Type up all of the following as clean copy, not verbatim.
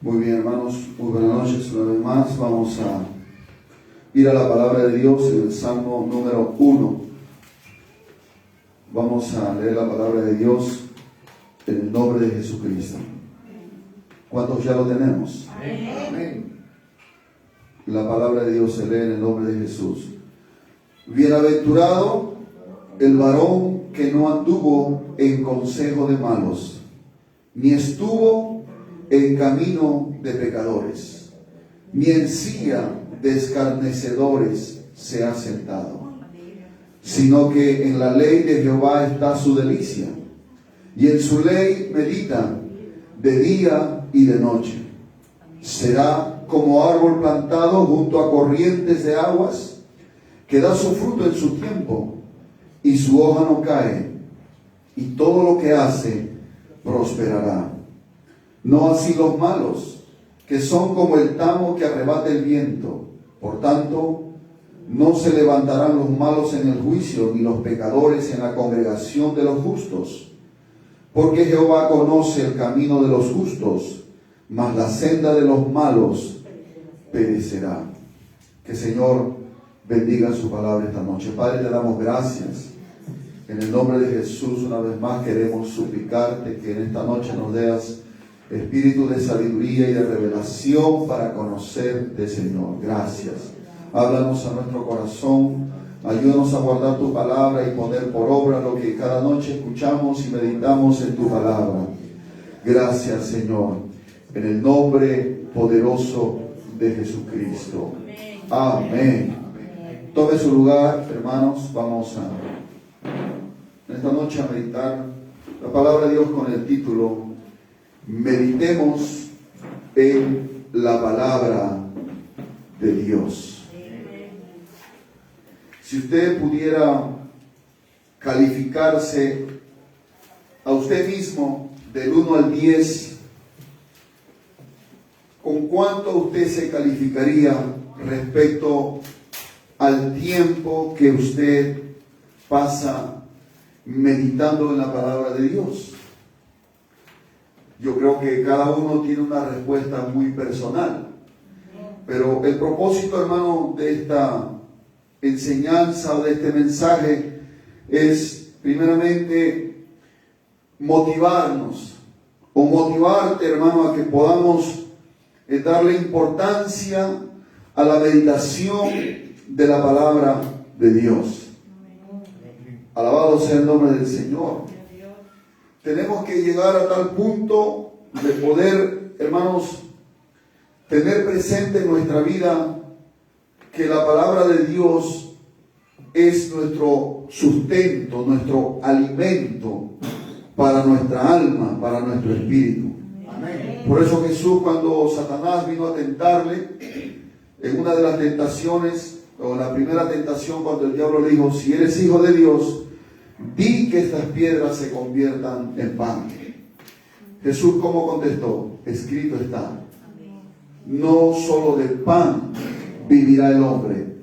Muy bien, hermanos, muy buenas noches una vez más. Vamos a ir a la palabra de Dios en el Salmo número 1. Vamos a leer la palabra de Dios en el nombre de Jesucristo. ¿Cuántos ya lo tenemos? Amén. La palabra de Dios se lee en el nombre de Jesús. Bienaventurado el varón que no anduvo en consejo de malos, ni estuvo en camino de pecadores, ni en silla de escarnecedores se ha sentado, sino que en la ley de Jehová está su delicia, y en su ley medita de día y de noche. Será como árbol plantado junto a corrientes de aguas, que da su fruto en su tiempo, y su hoja no cae, y todo lo que hace prosperará. No así los malos, que son como el tamo que arrebata el viento. Por tanto, no se levantarán los malos en el juicio, ni los pecadores en la congregación de los justos. Porque Jehová conoce el camino de los justos, mas la senda de los malos perecerá. Que el Señor bendiga su palabra esta noche. Padre, te damos gracias. En el nombre de Jesús, una vez más queremos suplicarte que en esta noche nos des espíritu de sabiduría y de revelación para conocerte, Señor. Gracias. Háblanos a nuestro corazón. Ayúdanos a guardar tu palabra y poner por obra lo que cada noche escuchamos y meditamos en tu palabra. Gracias, Señor. En el nombre poderoso de Jesucristo. Amén. Tome su lugar, hermanos. Vamos en esta noche a meditar la palabra de Dios con el título: Meditemos en la palabra de Dios. Si usted pudiera calificarse a usted mismo del 1 al 10, ¿con cuánto usted se calificaría respecto al tiempo que usted pasa meditando en la palabra de Dios? Yo creo que cada uno tiene una respuesta muy personal. Pero el propósito, hermano, de esta enseñanza o de este mensaje es primeramente motivarnos o motivarte, hermano, a que podamos darle importancia a la meditación de la palabra de Dios. Alabado sea el nombre del Señor. Tenemos que llegar a tal punto de poder, hermanos, tener presente en nuestra vida que la palabra de Dios es nuestro sustento, nuestro alimento para nuestra alma, para nuestro espíritu. Amén. Por eso Jesús, cuando Satanás vino a tentarle, en una de las tentaciones, o la primera tentación, cuando el diablo le dijo: si eres hijo de Dios, di que estas piedras se conviertan en pan. Jesús, ¿cómo contestó? Escrito está: no solo de pan vivirá el hombre,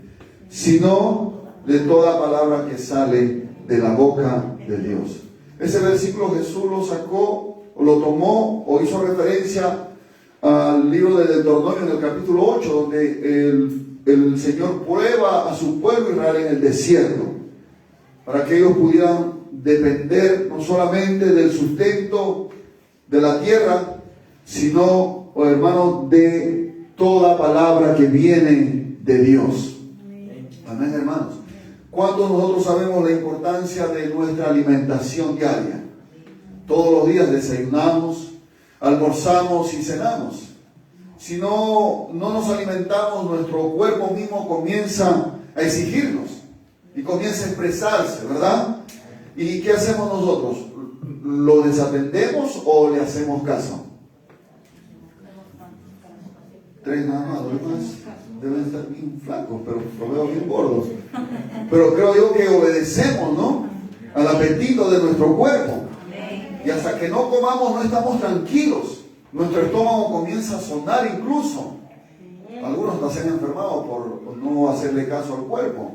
sino de toda palabra que sale de la boca de Dios. Ese versículo Jesús lo sacó, o lo tomó, o hizo referencia al libro de Deuteronomio en el capítulo 8, donde el Señor prueba a su pueblo Israel en el desierto, para que ellos pudieran depender no solamente del sustento de la tierra, sino, hermanos, de toda palabra que viene de Dios. Amén, hermanos. ¿Cuántos nosotros sabemos la importancia de nuestra alimentación diaria? Todos los días desayunamos, almorzamos y cenamos. Si no nos alimentamos, nuestro cuerpo mismo comienza a exigirnos y comienza a expresarse, ¿verdad? ¿Y qué hacemos nosotros? ¿Lo desatendemos o le hacemos caso? Tres nada más, los demás deben estar bien flacos, pero lo veo bien gordos. Pero creo yo que obedecemos, ¿no?, al apetito de nuestro cuerpo. Y hasta que no comamos no estamos tranquilos. Nuestro estómago comienza a sonar incluso. Algunos hasta se han enfermado por no hacerle caso al cuerpo.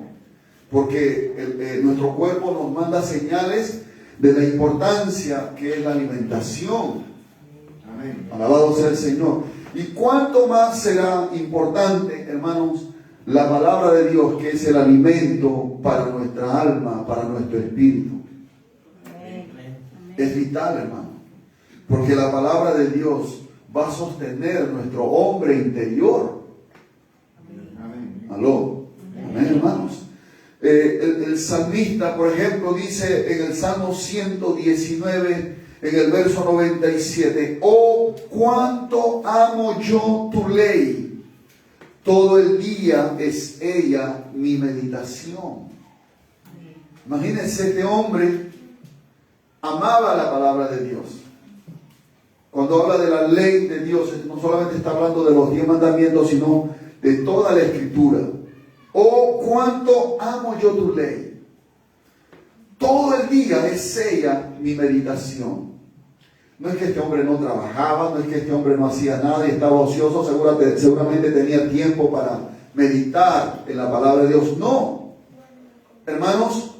Porque nuestro cuerpo nos manda señales de la importancia que es la alimentación. Amén. Alabado sea el Señor. ¿Y cuánto más será importante, hermanos, la palabra de Dios, que es el alimento para nuestra alma, para nuestro espíritu? Es vital, hermano, porque la palabra de Dios va a sostener nuestro hombre interior. Amén. Aló. Amén, hermanos. El salmista, por ejemplo, dice en el Salmo 119, en el verso 97, oh, cuánto amo yo tu ley, todo el día es ella mi meditación. Imagínense, este hombre amaba la palabra de Dios. Cuando habla de la ley de Dios, no solamente está hablando de los 10 mandamientos, sino de toda la escritura. Oh, cuánto amo yo tu ley. Todo el día es ella mi meditación. No es que este hombre no trabajaba, no es que este hombre no hacía nada y estaba ocioso, seguramente tenía tiempo para meditar en la palabra de Dios. No, hermanos,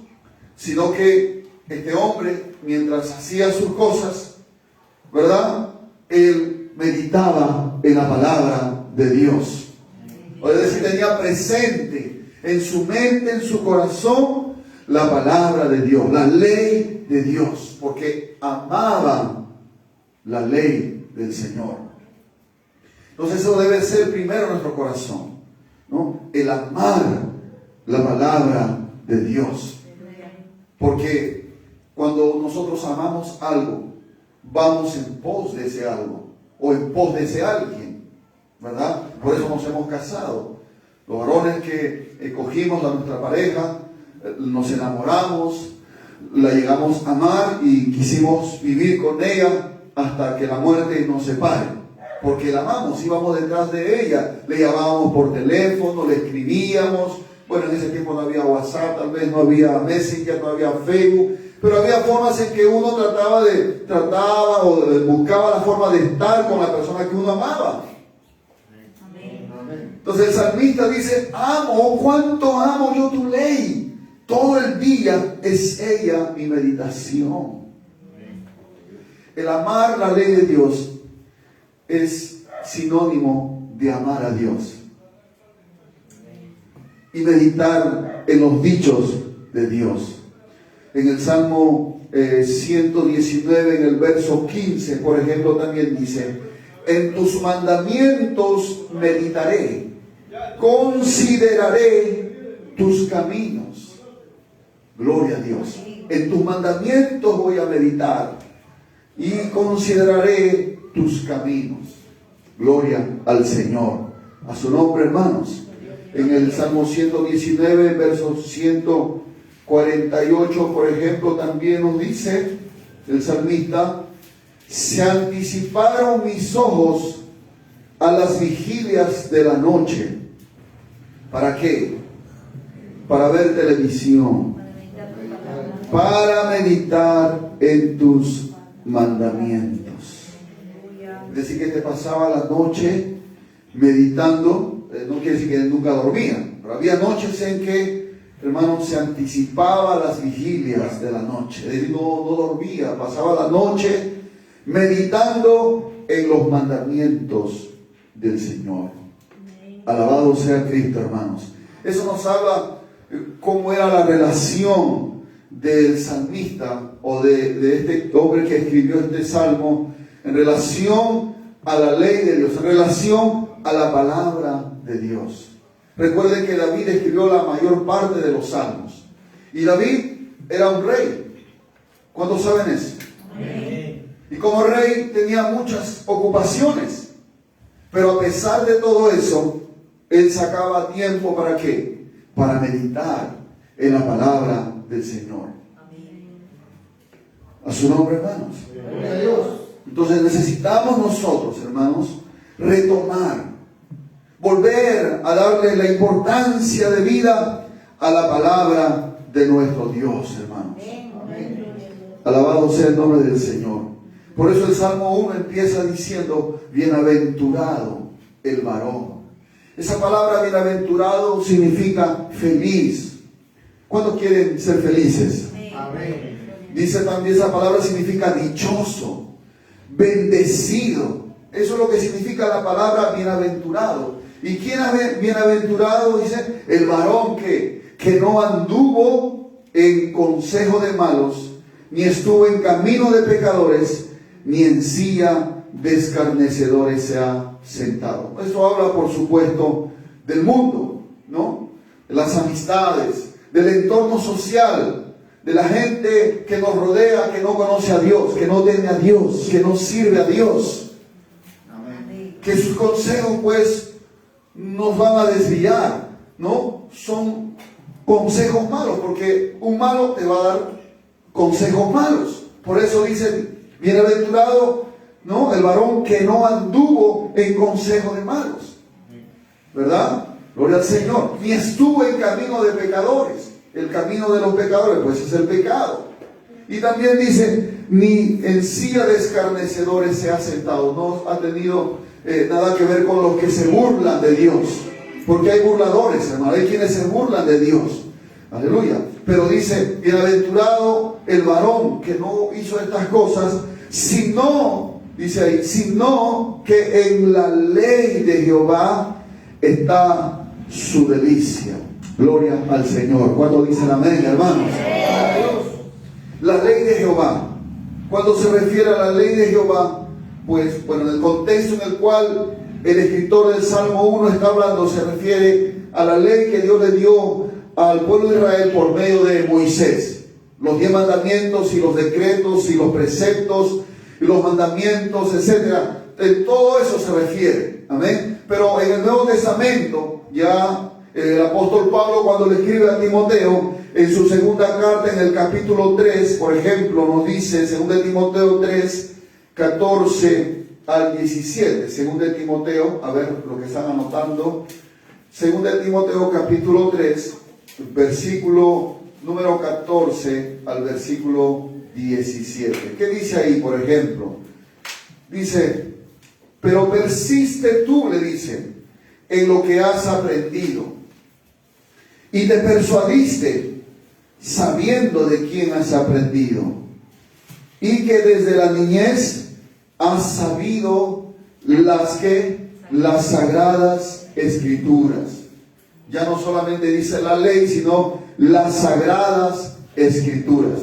sino que este hombre, mientras hacía sus cosas, ¿verdad? Él meditaba en la palabra de Dios. Es decir, tenía presente en su mente, en su corazón, la palabra de Dios, la ley de Dios, porque amaba la ley del Señor. Entonces eso debe ser primero en nuestro corazón, ¿no? El amar la palabra de Dios. Porque cuando nosotros amamos algo, vamos en pos de ese algo, o en pos de ese alguien, ¿verdad? Por eso nos hemos casado. Los varones que escogimos a nuestra pareja, nos enamoramos, la llegamos a amar y quisimos vivir con ella hasta que la muerte nos separe, porque la amamos, íbamos detrás de ella, le llamábamos por teléfono, le escribíamos. Bueno, en ese tiempo no había WhatsApp, tal vez no había Messenger, no había Facebook, pero había formas en que uno trataba o buscaba la forma de estar con la persona que uno amaba. Entonces el salmista dice, amo, cuánto amo yo tu ley, todo el día es ella mi meditación. El amar la ley de Dios es sinónimo de amar a Dios y meditar en los dichos de Dios. En el Salmo 119, en el verso 15, por ejemplo, también dice, en tus mandamientos meditaré, consideraré tus caminos. Gloria a Dios. En tus mandamientos voy a meditar y consideraré tus caminos. Gloria al Señor. A su nombre, hermanos. En el Salmo 119, verso 148, por ejemplo, también nos dice el salmista, se anticiparon mis ojos a las vigilias de la noche. ¿Para qué? Para ver televisión, para meditar en tus mandamientos. Es decir, que te pasaba la noche meditando, no quiere decir que nunca dormía, pero había noches en que, hermano, se anticipaba las vigilias de la noche. Es decir, no dormía, pasaba la noche meditando en los mandamientos del Señor. Alabado sea Cristo, hermanos. Eso nos habla cómo era la relación del salmista o de este hombre que escribió este salmo en relación a la ley de Dios, en relación a la palabra de Dios. Recuerden que David escribió la mayor parte de los salmos y David era un rey. ¿Cuántos saben eso? Amén. Y como rey tenía muchas ocupaciones, pero a pesar de todo eso, él sacaba tiempo ¿para qué? Para meditar en la palabra del Señor. Amén. A su nombre, hermanos. Gloria a Dios. Entonces necesitamos nosotros, hermanos, retomar, volver a darle la importancia de vida a la palabra de nuestro Dios, hermanos. Amén. Alabado sea el nombre del Señor. Por eso el Salmo 1 empieza diciendo, bienaventurado el varón. Esa palabra bienaventurado significa feliz. ¿Cuántos quieren ser felices? Amén. Dice también esa palabra significa dichoso, bendecido. Eso es lo que significa la palabra bienaventurado. ¿Y quién es bienaventurado? Dice, el varón que no anduvo en consejo de malos, ni estuvo en camino de pecadores, ni en silla de escarnecedores se ha sentado. Esto habla, por supuesto, del mundo, ¿no? De las amistades, del entorno social, de la gente que nos rodea, que no conoce a Dios, que no teme a Dios, que no sirve a Dios. Amén. Que sus consejos, pues, nos van a desviar, ¿no? Son consejos malos, porque un malo te va a dar consejos malos. Por eso dicen, bienaventurado, ¿no?, el varón que no anduvo en consejo de malos, ¿verdad? Gloria al Señor. Ni estuvo en camino de pecadores. El camino de los pecadores, pues, es el pecado. Y también dice, ni en silla de escarnecedores se ha sentado. No ha tenido nada que ver con los que se burlan de Dios, porque hay burladores, hermano, hay quienes se burlan de Dios. Aleluya. Pero dice, bienaventurado el varón que no hizo estas cosas, sino, dice ahí, sino que en la ley de Jehová está su delicia. Gloria al Señor. ¿Cuántos dicen amén, hermanos? La ley de Jehová. Cuando se refiere a la ley de Jehová, pues, bueno, en el contexto en el cual el escritor del Salmo 1 está hablando, se refiere a la ley que Dios le dio al pueblo de Israel por medio de Moisés. Los 10 mandamientos y los decretos y los preceptos y los mandamientos, etcétera. De todo eso se refiere. Amén. Pero en el Nuevo Testamento, ya el apóstol Pablo, cuando le escribe a Timoteo, en su segunda carta, en el capítulo 3, por ejemplo, nos dice, 2 Timoteo 3, 14 al 17. 2 Timoteo, a ver lo que están anotando. 2 Timoteo capítulo 3, versículo número 14 al versículo 17. ¿Qué dice ahí, por ejemplo? Dice, pero persiste tú, le dice, en lo que has aprendido, y te persuadiste sabiendo de quién has aprendido, y que desde la niñez has sabido las sagradas escrituras. Ya no solamente dice la ley, sino las sagradas escrituras.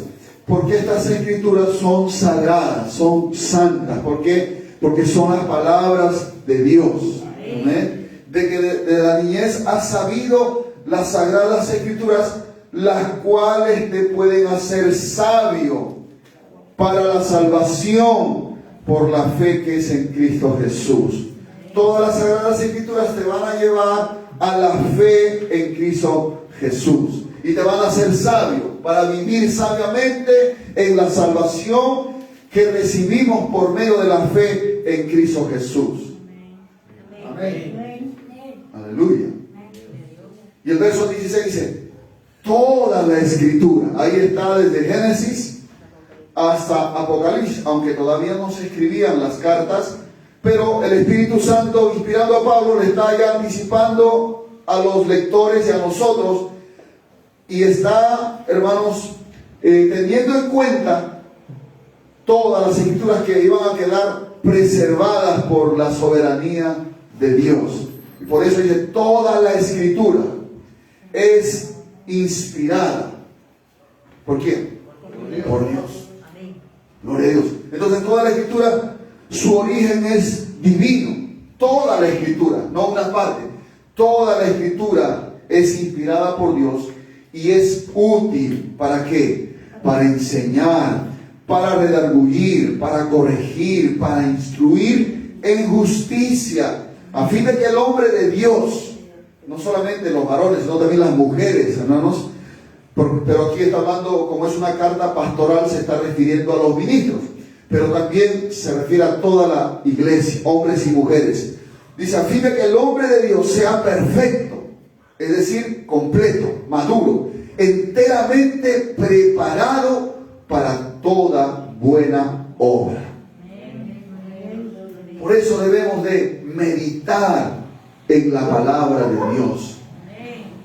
Porque estas escrituras son sagradas, son santas. ¿Por qué? Porque son las palabras de Dios. ¿Amén? De que de la niñez has sabido las sagradas escrituras, las cuales te pueden hacer sabio para la salvación por la fe que es en Cristo Jesús. Todas las sagradas escrituras te van a llevar a la fe en Cristo Jesús y te van a hacer sabio para vivir sabiamente en la salvación que recibimos por medio de la fe en Cristo Jesús. Amén. Aleluya. Y el verso 16 dice, toda la escritura, ahí está desde Génesis hasta Apocalipsis, aunque todavía no se escribían las cartas, pero el Espíritu Santo, inspirando a Pablo, le está ya anticipando a los lectores y a nosotros, y está, hermanos, teniendo en cuenta todas las escrituras que iban a quedar preservadas por la soberanía de Dios. Y por eso dice, toda la escritura es inspirada. ¿Por quién? Por Dios. Gloria a Dios. Entonces toda la escritura, su origen es divino. Toda la escritura, no una parte. Toda la escritura es inspirada por Dios y es útil. ¿Para qué? Para enseñar, para redarguir, para corregir, para instruir en justicia, a fin de que el hombre de Dios, no solamente los varones, sino también las mujeres, hermanos, pero aquí está hablando, como es una carta pastoral, se está refiriendo a los ministros, pero también se refiere a toda la iglesia, hombres y mujeres. Dice, a fin de que el hombre de Dios sea perfecto, es decir, completo, maduro, enteramente preparado para toda buena obra. Por eso debemos de meditar en la palabra de Dios,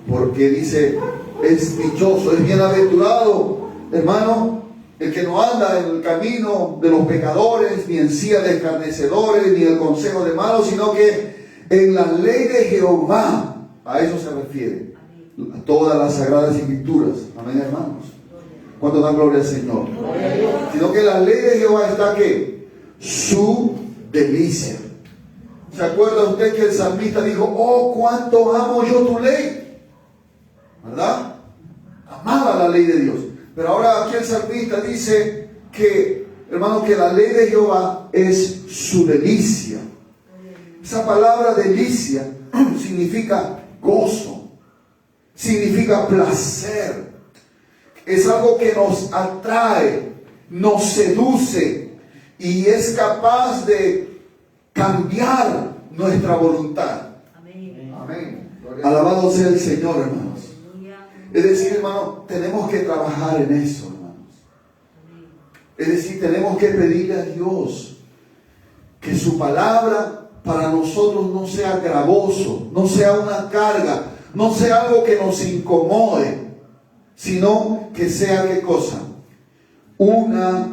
porque dice, es dichoso, es bienaventurado, hermano, El que no anda en el camino de los pecadores, ni en silla de escarnecedores, ni en el consejo de malos, sino que en la ley de Jehová, a eso se refiere, a todas las sagradas escrituras. Amén, hermanos. ¿Cuánto dan gloria al Señor? Sino que en la ley de Jehová está ¿qué? Su delicia. ¿Se acuerda usted que el salmista dijo, oh, cuánto amo yo tu ley? ¿Verdad? Amaba la ley de Dios. Pero ahora aquí el salmista dice que, hermano, que la ley de Jehová es su delicia. Esa palabra delicia significa gozo, significa placer. Es algo que nos atrae, nos seduce y es capaz de cambiar nuestra voluntad. Amén. Amén. Alabado sea el Señor, hermanos. Es decir, hermano, tenemos que trabajar en eso, hermanos. Es decir, tenemos que pedirle a Dios que su palabra para nosotros no sea gravoso, no sea una carga, no sea algo que nos incomode, sino que sea, ¿qué cosa? Una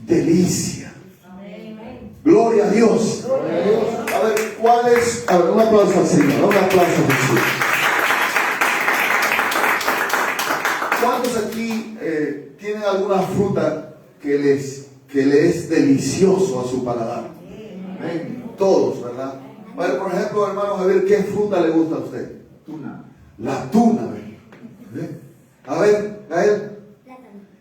delicia. Amén. Gloria a Dios. Gloria a Dios. A ver, ¿cuál es? A ver, un aplauso al Señor, un aplauso a Jesús. ¿Cuántos aquí tienen alguna fruta que le es delicioso a su paladar? Amén. Todos, ¿verdad? A ver, por ejemplo, hermanos, a ver, ¿qué fruta le gusta a usted? Tuna. La tuna, ¿verdad? A ver, a él.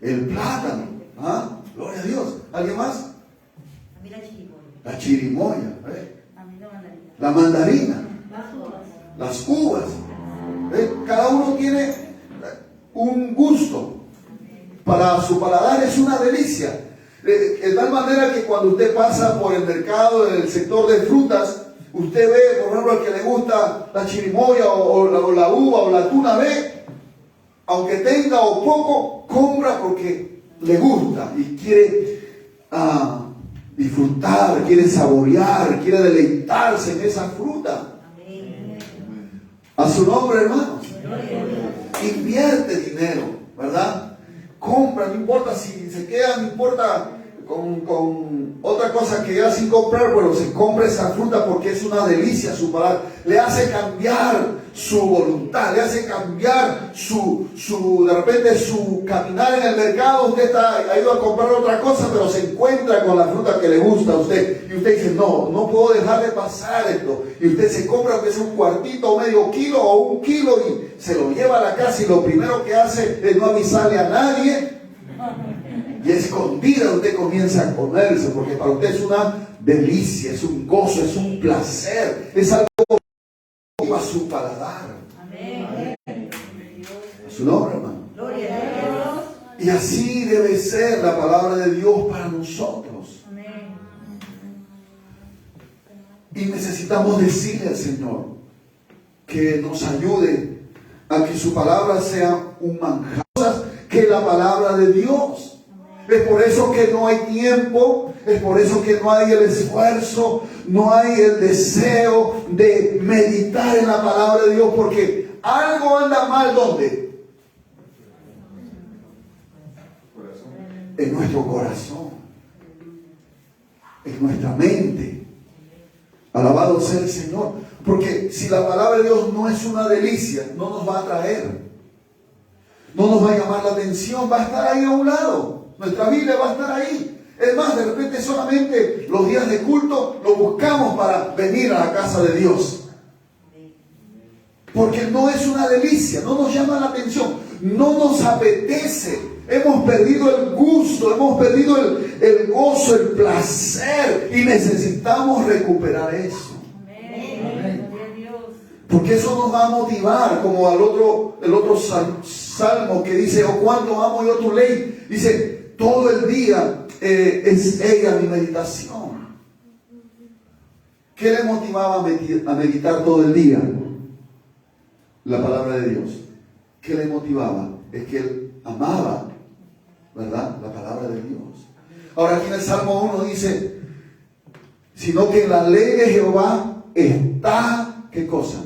El plátano. ¿Ah? Gloria a Dios. ¿Alguien más? A mí la chirimoya. La chirimoya. A mí la mandarina. La mandarina. Las uvas. Las uvas. Cada uno tiene un gusto. Para su paladar es una delicia. De tal manera que cuando usted pasa por el mercado, en el sector de frutas, usted ve, por ejemplo, al que le gusta la chirimoya o la uva o la tuna, ve, aunque tenga o poco, compra porque le gusta y quiere disfrutar, quiere saborear, quiere deleitarse en esa fruta. Amén. A su nombre, hermanos. Invierte dinero, ¿verdad? Compra, no importa si se queda, no importa con otra cosa que ya sin comprar, pero se compra esa fruta porque es una delicia su paladar. Le hace cambiar su voluntad, le hace cambiar de repente su caminar en el mercado. Usted ha ido a comprar otra cosa, pero se encuentra con la fruta que le gusta a usted. Y usted dice, no puedo dejar de pasar esto. Y usted se compra aunque sea un cuartito o medio kilo o un kilo y se lo lleva a la casa y lo primero que hace es no avisarle a nadie. Y escondida usted comienza a comerse, porque para usted es una delicia, es un gozo, es un placer, es algo que va a su paladar. Amén. A su nombre, hermano. Gloria a Dios. Y así debe ser la palabra de Dios para nosotros. Amén. Y necesitamos decirle al Señor que nos ayude a que su palabra sea un manjar, que la palabra de Dios. Es por eso que no hay tiempo, es por eso que no hay el esfuerzo, no hay el deseo de meditar en la palabra de Dios, porque algo anda mal, ¿dónde? En nuestro corazón, en nuestra mente. Alabado sea el Señor, porque si la palabra de Dios no es una delicia, no nos va a atraer, no nos va a llamar la atención, va a estar ahí a un lado. Nuestra Biblia va a estar ahí. Es más, de repente solamente los días de culto lo buscamos para venir a la casa de Dios. Porque no es una delicia, no nos llama la atención, no nos apetece. Hemos perdido el gusto, hemos perdido el gozo, el placer y necesitamos recuperar eso. Amén. Porque eso nos va a motivar, como el otro salmo que dice, oh, cuánto amo yo tu ley. Dice, todo el día es ella mi meditación. ¿Qué le motivaba a meditar todo el día? La palabra de Dios. ¿Qué le motivaba? Es que él amaba, ¿verdad? La palabra de Dios. Ahora aquí en el Salmo 1 dice, sino que en la ley de Jehová está, ¿qué cosa?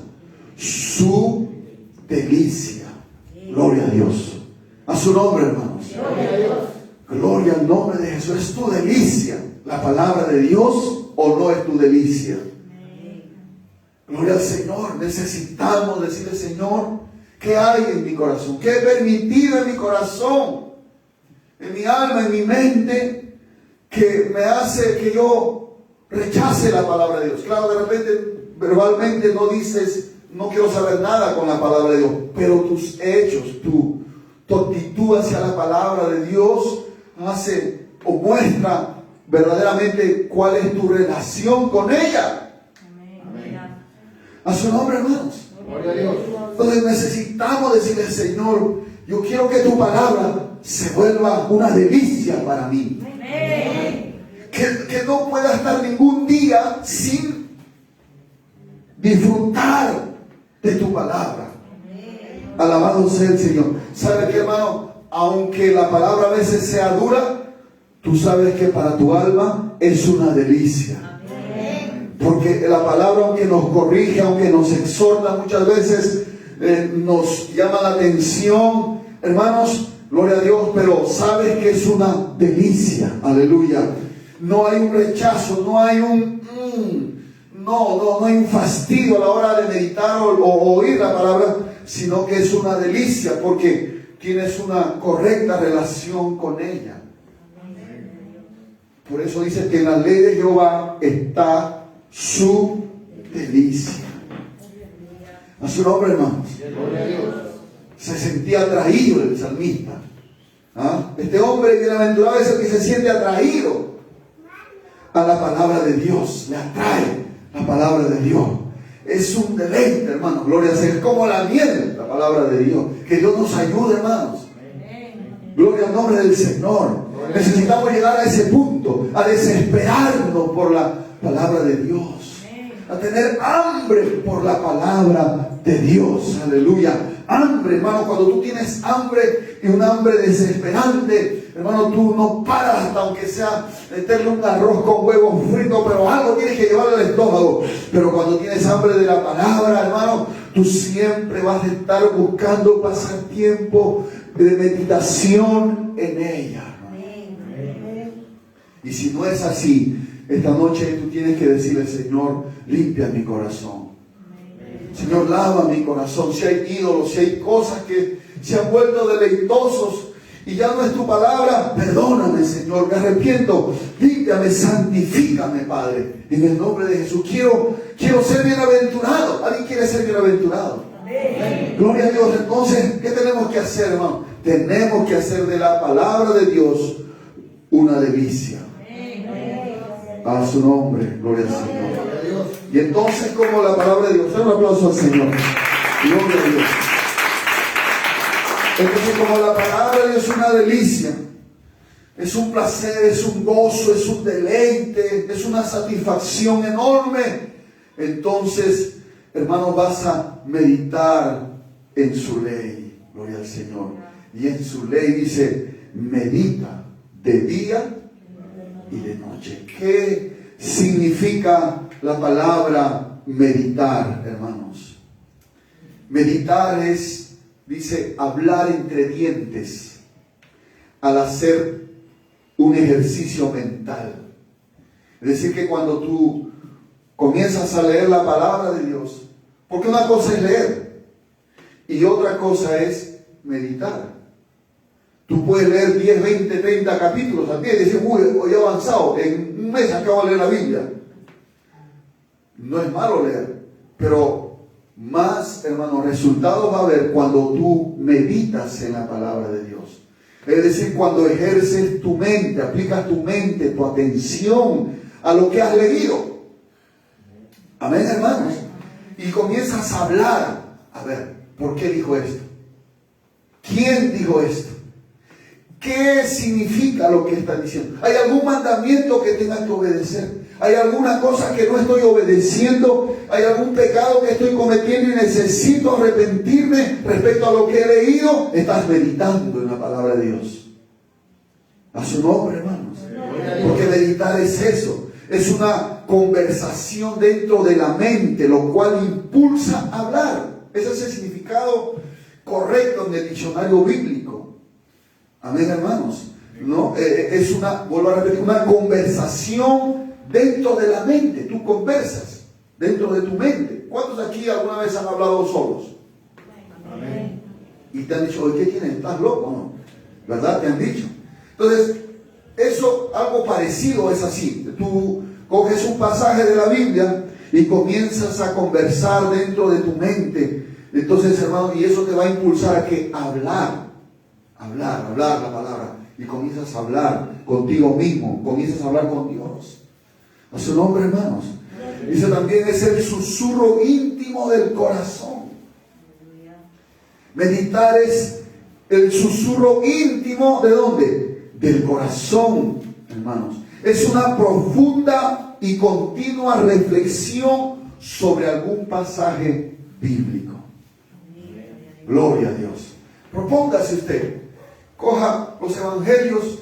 Su delicia. Gloria a Dios. A su nombre, hermanos. Gloria a Dios. Gloria al nombre de Jesús. ¿Es tu delicia la palabra de Dios o no es tu delicia? Gloria al Señor. Necesitamos decirle, Señor, ¿qué hay en mi corazón? ¿Qué he permitido en mi corazón? En mi alma, en mi mente, que me hace que yo rechace la palabra de Dios. Claro, de repente, verbalmente no dices, no quiero saber nada con la palabra de Dios, pero tus hechos, tu actitud hacia la palabra de Dios hace o muestra verdaderamente cuál es tu relación con ella. A su nombre, hermanos. Gloria a Dios. Entonces necesitamos decirle, Señor, yo quiero que tu palabra se vuelva una delicia para mí. Que no pueda estar ningún día sin disfrutar de tu palabra. Alabado sea el Señor. ¿Sabe qué, hermano? Aunque la palabra a veces sea dura, tú sabes que para tu alma es una delicia. Porque la palabra, aunque nos corrige, aunque nos exhorta, muchas veces nos llama la atención, hermanos, gloria a Dios, pero sabes que es una delicia. Aleluya. No hay un rechazo, no hay un no hay un fastidio a la hora de meditar o oír la palabra, sino que es una delicia porque tienes una correcta relación con ella. Por eso dice que en la ley de Jehová está su delicia. A su nombre, hermanos. Se sentía atraído el salmista. ¿Ah? Este hombre bienaventurado es el que se siente atraído a la palabra de Dios. Le atrae la palabra de Dios. Es un deleite, hermanos. Gloria a Dios. Es como la miel, la palabra de Dios. Que Dios nos ayude, hermanos. Gloria al nombre del Señor. Necesitamos llegar a ese punto, a desesperarnos por la palabra de Dios, a tener hambre por la palabra de Dios. Aleluya. Hambre, hermano. Cuando tú tienes hambre y un hambre desesperante, hermano, tú no paras hasta aunque sea meterle un arroz con huevos fritos, pero algo tienes que llevarle al estómago. Pero cuando tienes hambre de la palabra, hermano, tú siempre vas a estar buscando pasar tiempo de meditación en ella. Y si no es así, esta noche tú tienes que decirle, Señor, limpia mi corazón. Señor, lava mi corazón. Si hay ídolos, si hay cosas que se han vuelto deleitosos y ya no es tu palabra, perdóname, Señor, me arrepiento. Límpiame, santifícame, Padre. En el nombre de Jesús. Quiero ser bienaventurado. ¿Alguien quiere ser bienaventurado? Gloria a Dios. Entonces, ¿qué tenemos que hacer, hermano? Tenemos que hacer de la palabra de Dios una delicia. A su nombre, gloria al Señor. Y entonces, como la palabra de Dios, un aplauso al Señor. Gloria a Dios. Entonces, como la palabra de Dios es una delicia, es un placer, es un gozo, es un deleite, es una satisfacción enorme, entonces, hermanos, vas a meditar en su ley. Gloria al Señor. Y en su ley dice, medita de día y de noche. ¿Qué significa la palabra meditar, hermanos? Meditar es, dice, hablar entre dientes al hacer un ejercicio mental. Es decir, que cuando tú comienzas a leer la palabra de Dios, porque una cosa es leer y otra cosa es meditar. Tú puedes leer 10, 20, 30 capítulos al día y decir, uy, hoy he avanzado, en un mes acabo de leer la Biblia. No es malo leer, pero más, hermano, resultados va a haber cuando tú meditas en la palabra de Dios. Es decir, cuando ejerces tu mente, aplicas tu mente, tu atención a lo que has leído. Amén, hermanos. Y comienzas a hablar. A ver, ¿por qué dijo esto? ¿Quién dijo esto? ¿Qué significa lo que está diciendo? ¿Hay algún mandamiento que tenga que obedecer? ¿Hay alguna cosa que no estoy obedeciendo? ¿Hay algún pecado que estoy cometiendo y necesito arrepentirme respecto a lo que he leído? Estás meditando en la palabra de Dios. A su nombre, hermanos. Porque meditar es eso. Es una conversación dentro de la mente, lo cual impulsa a hablar. Ese es el significado correcto en el diccionario bíblico. Amén, hermanos. ¿no? Es una, vuelvo a repetir, una conversación dentro de la mente. Tú conversas dentro de tu mente. ¿Cuántos aquí alguna vez han hablado solos? Amén. Y te han dicho, oye, ¿qué tienes? ¿Estás loco? ¿No? ¿Verdad? Te han dicho. Entonces, eso, algo parecido es así. Tú coges un pasaje de la Biblia y comienzas a conversar dentro de tu mente. Entonces, hermano, y eso te va a impulsar a que hablar la palabra. Y comienzas a hablar contigo mismo, comienzas a hablar con Dios. A su nombre, hermanos. Dice también, es el susurro íntimo del corazón. Meditar es el susurro íntimo, ¿de dónde? Del corazón, hermanos. Es una profunda y continua reflexión sobre algún pasaje bíblico. Gloria a Dios. Propóngase usted, coja los evangelios,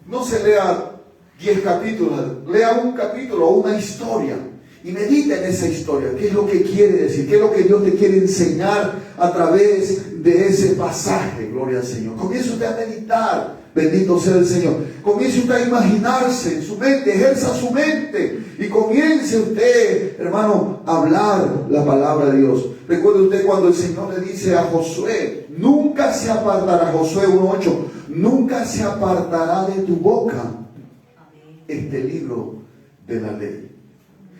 no se lea 10 capítulos, lea un capítulo o una historia y medita en esa historia. ¿Qué es lo que quiere decir? ¿Qué es lo que Dios te quiere enseñar a través de ese pasaje? Gloria al Señor. Comience usted a meditar. Bendito sea el Señor. Comience usted a imaginarse en su mente, ejerza su mente y comience usted, hermano, a hablar la palabra de Dios. Recuerde usted cuando el Señor le dice a Josué, nunca se apartará, Josué 1:8, nunca se apartará de tu boca este libro de la ley,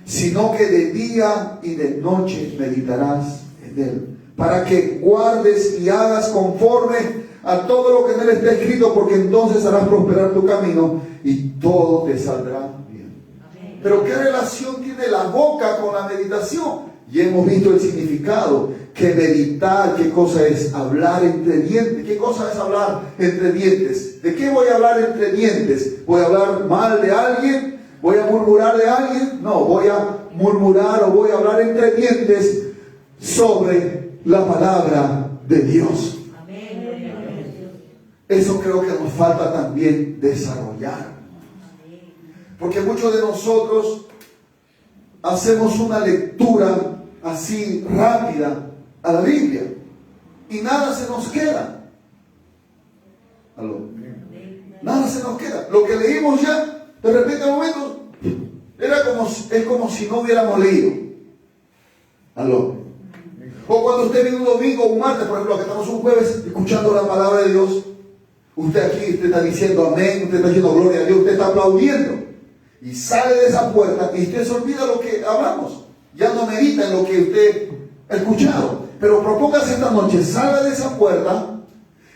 sino que de día y de noche meditarás en él, para que guardes y hagas conforme a todo lo que en él está escrito, porque entonces harás prosperar tu camino y todo te saldrá bien. Amén. Pero ¿qué relación tiene la boca con la meditación? Y hemos visto el significado, que meditar, ¿qué cosa es? Hablar entre dientes. ¿Qué cosa es hablar entre dientes? ¿De qué voy a hablar entre dientes? ¿Voy a hablar mal de alguien? ¿Voy a murmurar de alguien? No, voy a murmurar o voy a hablar entre dientes sobre la palabra de Dios. Eso creo que nos falta también desarrollar. Porque muchos de nosotros hacemos una lectura así rápida a la Biblia y nada se nos queda. ¿Aló? Nada se nos queda. Lo que leímos ya, de repente al momento, es como si no hubiéramos leído. ¿Aló? O cuando usted viene un domingo o un martes, por ejemplo, que estamos un jueves escuchando la palabra de Dios, usted aquí, usted está diciendo amén, usted está diciendo gloria a Dios, usted está aplaudiendo. Y sale de esa puerta y usted se olvida lo que hablamos. Ya no medita en lo que usted ha escuchado. Pero propóngase esta noche, salga de esa puerta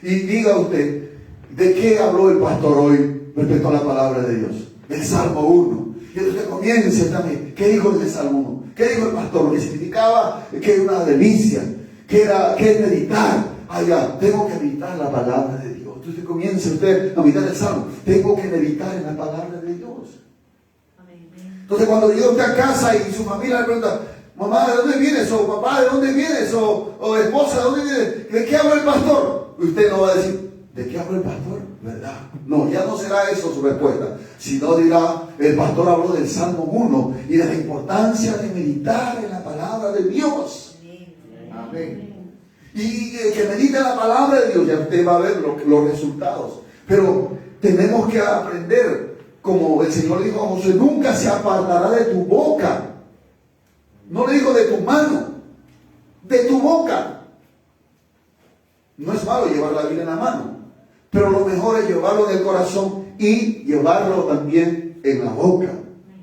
y diga usted, ¿de qué habló el pastor hoy respecto a la palabra de Dios? El Salmo 1. Y usted comience también. ¿Qué dijo el Salmo 1? ¿Qué dijo el pastor? Lo que significaba que era una delicia, que es meditar. Ya, tengo que meditar la palabra de Dios. Entonces comience usted a meditar el Salmo. Tengo que meditar en la palabra de Dios. Entonces cuando llega usted a casa y su familia le pregunta, mamá, ¿de dónde vienes? O papá, ¿de dónde vienes? O esposa, ¿de dónde vienes? ¿De qué habla el pastor? Usted no va a decir, ¿de qué habla el pastor? ¿Verdad? No, ya no será eso su respuesta, sino dirá, el pastor habló del Salmo 1 y de la importancia de meditar en la palabra de Dios. Amén. Y que medite en la palabra de Dios, ya usted va a ver los resultados. Pero tenemos que aprender, como el Señor le dijo a Josué, nunca se apartará de tu boca. No le dijo de tu mano, de tu boca. No es malo llevar la Biblia en la mano, pero lo mejor es llevarlo en el corazón y llevarlo también en la boca.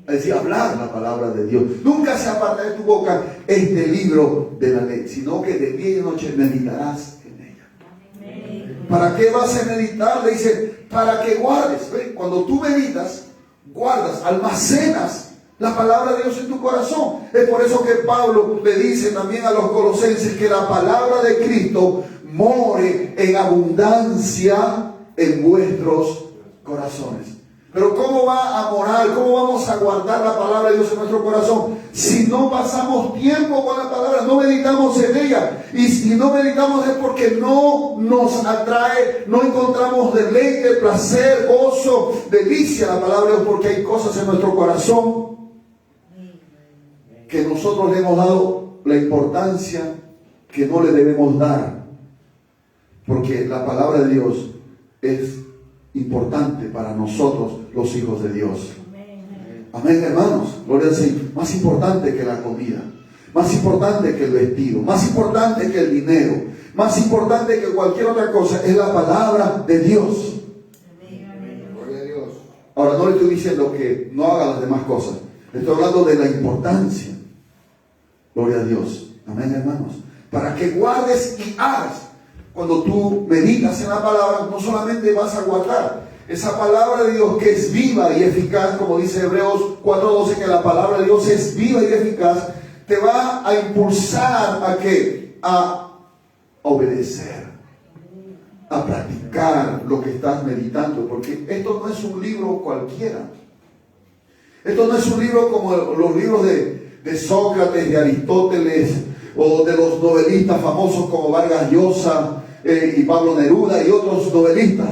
Es decir, hablar la palabra de Dios. Nunca se aparta de tu boca este libro de la ley, sino que de día y de noche meditarás en ella. ¿Para qué vas a meditar? Le dice, para que guardes. ¿Ve? Cuando tú meditas, guardas, almacenas la palabra de Dios en tu corazón. Es por eso que Pablo le dice también a los colosenses que la palabra de Cristo more en abundancia en vuestros corazones. Pero ¿cómo va a morar? ¿Cómo vamos a guardar la palabra de Dios en nuestro corazón? Si no pasamos tiempo con la palabra, no meditamos en ella. Y si no meditamos es porque no nos atrae, no encontramos deleite, placer, gozo, delicia la palabra de Dios, porque hay cosas en nuestro corazón que nosotros le hemos dado la importancia que no le debemos dar. Porque la palabra de Dios es importante para nosotros, los hijos de Dios. Amén, hermanos. Gloria al Señor. Más importante que la comida, más importante que el vestido, más importante que el dinero, más importante que cualquier otra cosa, es la palabra de Dios. Gloria a Dios. Ahora, no le estoy diciendo que no haga las demás cosas. Le estoy hablando de la importancia. Gloria a Dios. Amén, hermanos. Para que guardes y hagas. Cuando tú meditas en la palabra, no solamente vas a guardar esa palabra de Dios que es viva y eficaz, como dice Hebreos 4:12, que la palabra de Dios es viva y eficaz, te va a impulsar a ¿qué? A obedecer, a practicar lo que estás meditando, porque esto no es un libro cualquiera. Esto no es un libro como los libros de Sócrates, de Aristóteles, o de los novelistas famosos como Vargas Llosa y Pablo Neruda y otros novelistas.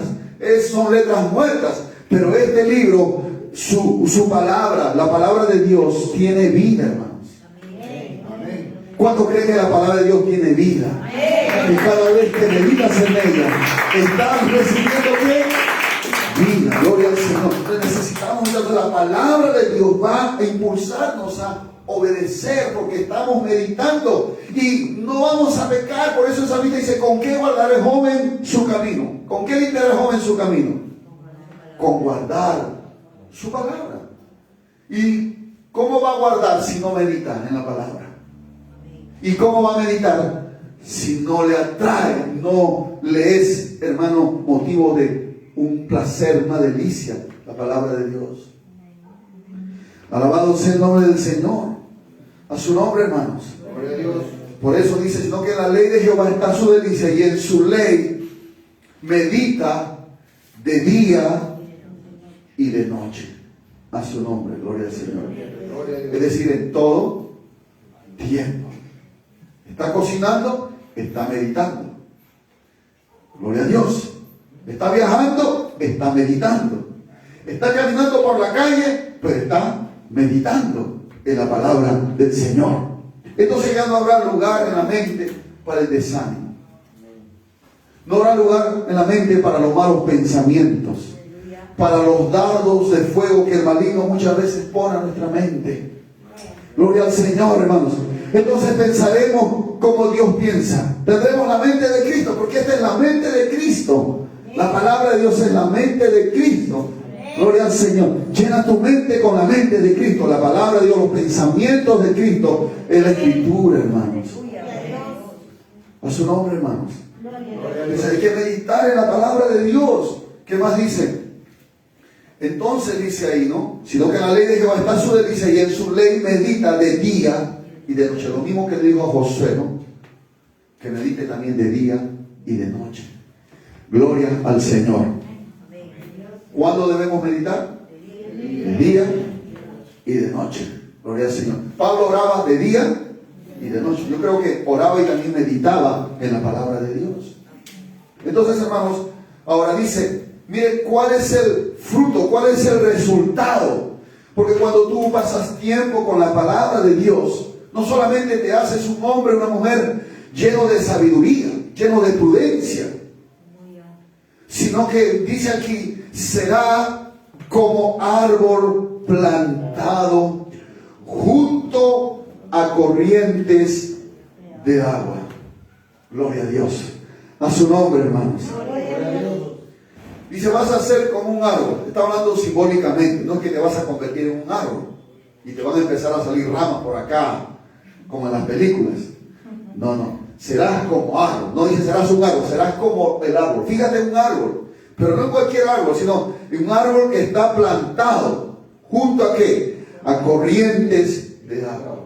Son letras muertas, pero este libro, su palabra, la palabra de Dios, tiene vida, hermanos. Amén. ¿Cuánto creen que la palabra de Dios tiene vida? Y cada vez que meditas en ella, estás recibiendo ¿qué? Vida. Gloria al Señor. Entonces necesitamos, entonces la palabra de Dios va a impulsarnos a obedecer, porque estamos meditando y no vamos a pecar. Por eso el salmista dice: ¿con qué guardará el joven su camino? ¿Con qué limpiará el joven su camino? Con guardar su palabra. ¿Y cómo va a guardar si no medita en la palabra? ¿Y cómo va a meditar si no le atrae, no le es, hermano, motivo de un placer, una delicia la palabra de Dios? Alabado sea el nombre del Señor. A su nombre, hermanos. Gloria a Dios. Por eso dice: sino que en la ley de Jehová está su delicia, y en su ley medita de día y de noche. A su nombre, gloria al Señor. Gloria a Dios. Es decir, en todo tiempo. Está cocinando, está meditando. Gloria a Dios. Está viajando, está meditando. Está caminando por la calle, pero está meditando en la palabra del Señor. Entonces ya no habrá lugar en la mente para el desánimo. No habrá lugar en la mente para los malos pensamientos, para los dardos de fuego que el maligno muchas veces pone a nuestra mente. Gloria al Señor, hermanos. Entonces pensaremos como Dios piensa. Tendremos la mente de Cristo, porque esta es la mente de Cristo. La palabra de Dios es la mente de Cristo. Gloria al Señor. Llena tu mente con la mente de Cristo, la palabra de Dios, los pensamientos de Cristo en la Escritura, hermanos. A su nombre, hermanos. Entonces hay que meditar en la palabra de Dios. ¿Qué más dice? Entonces dice ahí, ¿no? Sino que en la ley de Jehová está su delicia, y en su ley medita de día y de noche. Lo mismo que le dijo a Josué, ¿no? Que medite también de día y de noche. Gloria al Señor. ¿Cuándo debemos meditar? De día y de noche. Gloria al Señor. Pablo oraba de día y de noche. Yo creo que oraba y también meditaba en la palabra de Dios. Entonces, hermanos, ahora dice: mire, ¿cuál es el fruto? ¿Cuál es el resultado? Porque cuando tú pasas tiempo con la palabra de Dios, no solamente te haces un hombre o una mujer lleno de sabiduría, lleno de prudencia, sino que dice aquí: será como árbol plantado junto a corrientes de agua. Gloria a Dios. A su nombre, hermanos. Dice: vas a ser como un árbol. Está hablando simbólicamente. No es que te vas a convertir en un árbol y te van a empezar a salir ramas por acá, como en las películas. No, no. Serás como árbol. No dice serás un árbol, serás como el árbol. Fíjate en un árbol. Pero no cualquier árbol, sino un árbol que está plantado junto a ¿qué? A corrientes de agua.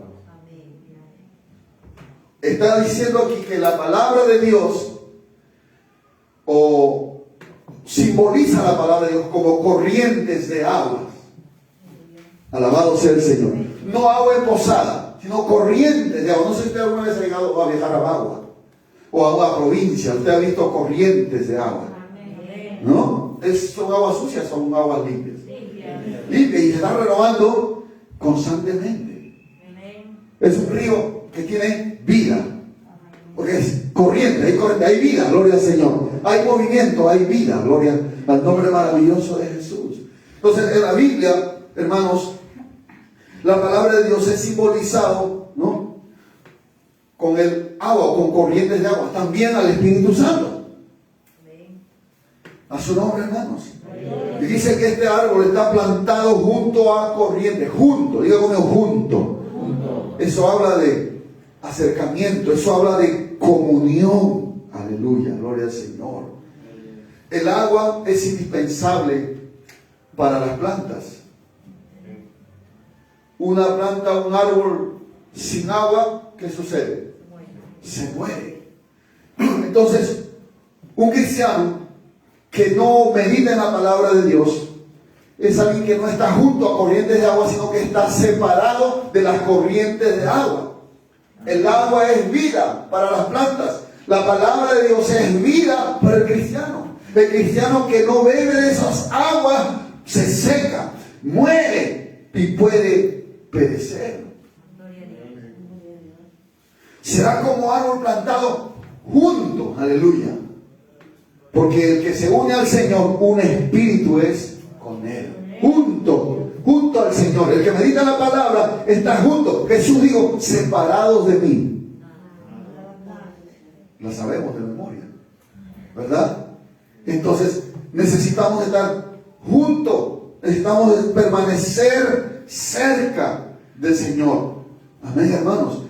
Está diciendo aquí que la palabra de Dios, o simboliza la palabra de Dios como corrientes de agua. Alabado sea el Señor. No agua emposada, sino corrientes de agua. No sé si usted alguna vez ha llegado a viajar a Bagua o a una provincia. Usted ha visto corrientes de agua. ¿No? Son aguas sucias, son aguas limpias. Limpias y se están renovando constantemente. Es un río que tiene vida. Porque es corriente, hay vida, gloria al Señor. Hay movimiento, hay vida, gloria al nombre maravilloso de Jesús. Entonces, en la Biblia, hermanos, la palabra de Dios es simbolizado, ¿no?, con el agua, con corrientes de agua. También al Espíritu Santo. A su nombre, hermanos. Y dice que este árbol está plantado junto a corrientes. Junto, diga conmigo, junto. Eso habla de acercamiento, eso habla de comunión. Aleluya, gloria al Señor. El agua es indispensable para las plantas. Una planta, un árbol sin agua, ¿qué sucede? Se muere. Entonces, un cristiano que no medita en la palabra de Dios es alguien que no está junto a corrientes de agua, sino que está separado de las corrientes de agua. El agua es vida para las plantas. La palabra de Dios es vida para el cristiano. El cristiano que no bebe de esas aguas se seca, muere y puede perecer. Será como árbol plantado junto, aleluya. Porque el que se une al Señor, un espíritu es con Él. Junto al Señor. El que medita la palabra está junto. Jesús dijo, separados de mí. La sabemos de memoria, ¿verdad? Entonces, necesitamos estar juntos. Necesitamos permanecer cerca del Señor. Amén, hermanos.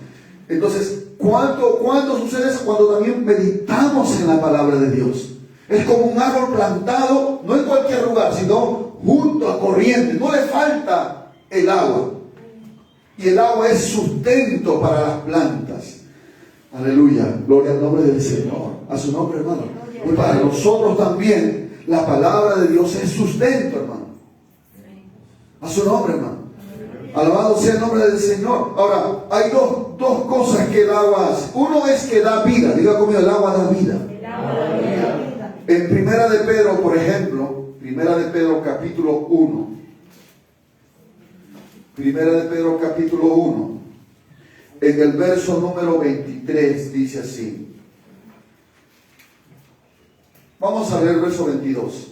Entonces, ¿cuánto sucede eso? Cuando también meditamos en la palabra de Dios. Es como un árbol plantado, no en cualquier lugar, sino junto a corriente. No le falta el agua. Y el agua es sustento para las plantas. Aleluya. Gloria al nombre del Señor. A su nombre, hermano. Y para nosotros también, la palabra de Dios es sustento, hermano. A su nombre, hermano. Alabado sea el nombre del Señor. Ahora, hay dos cosas que el agua hace. Uno es que da vida. Diga conmigo, el agua da vida. En Primera de Pedro, por ejemplo, Primera de Pedro capítulo 1. Primera de Pedro capítulo 1. En el verso número 23 dice así. Vamos a leer el verso 22.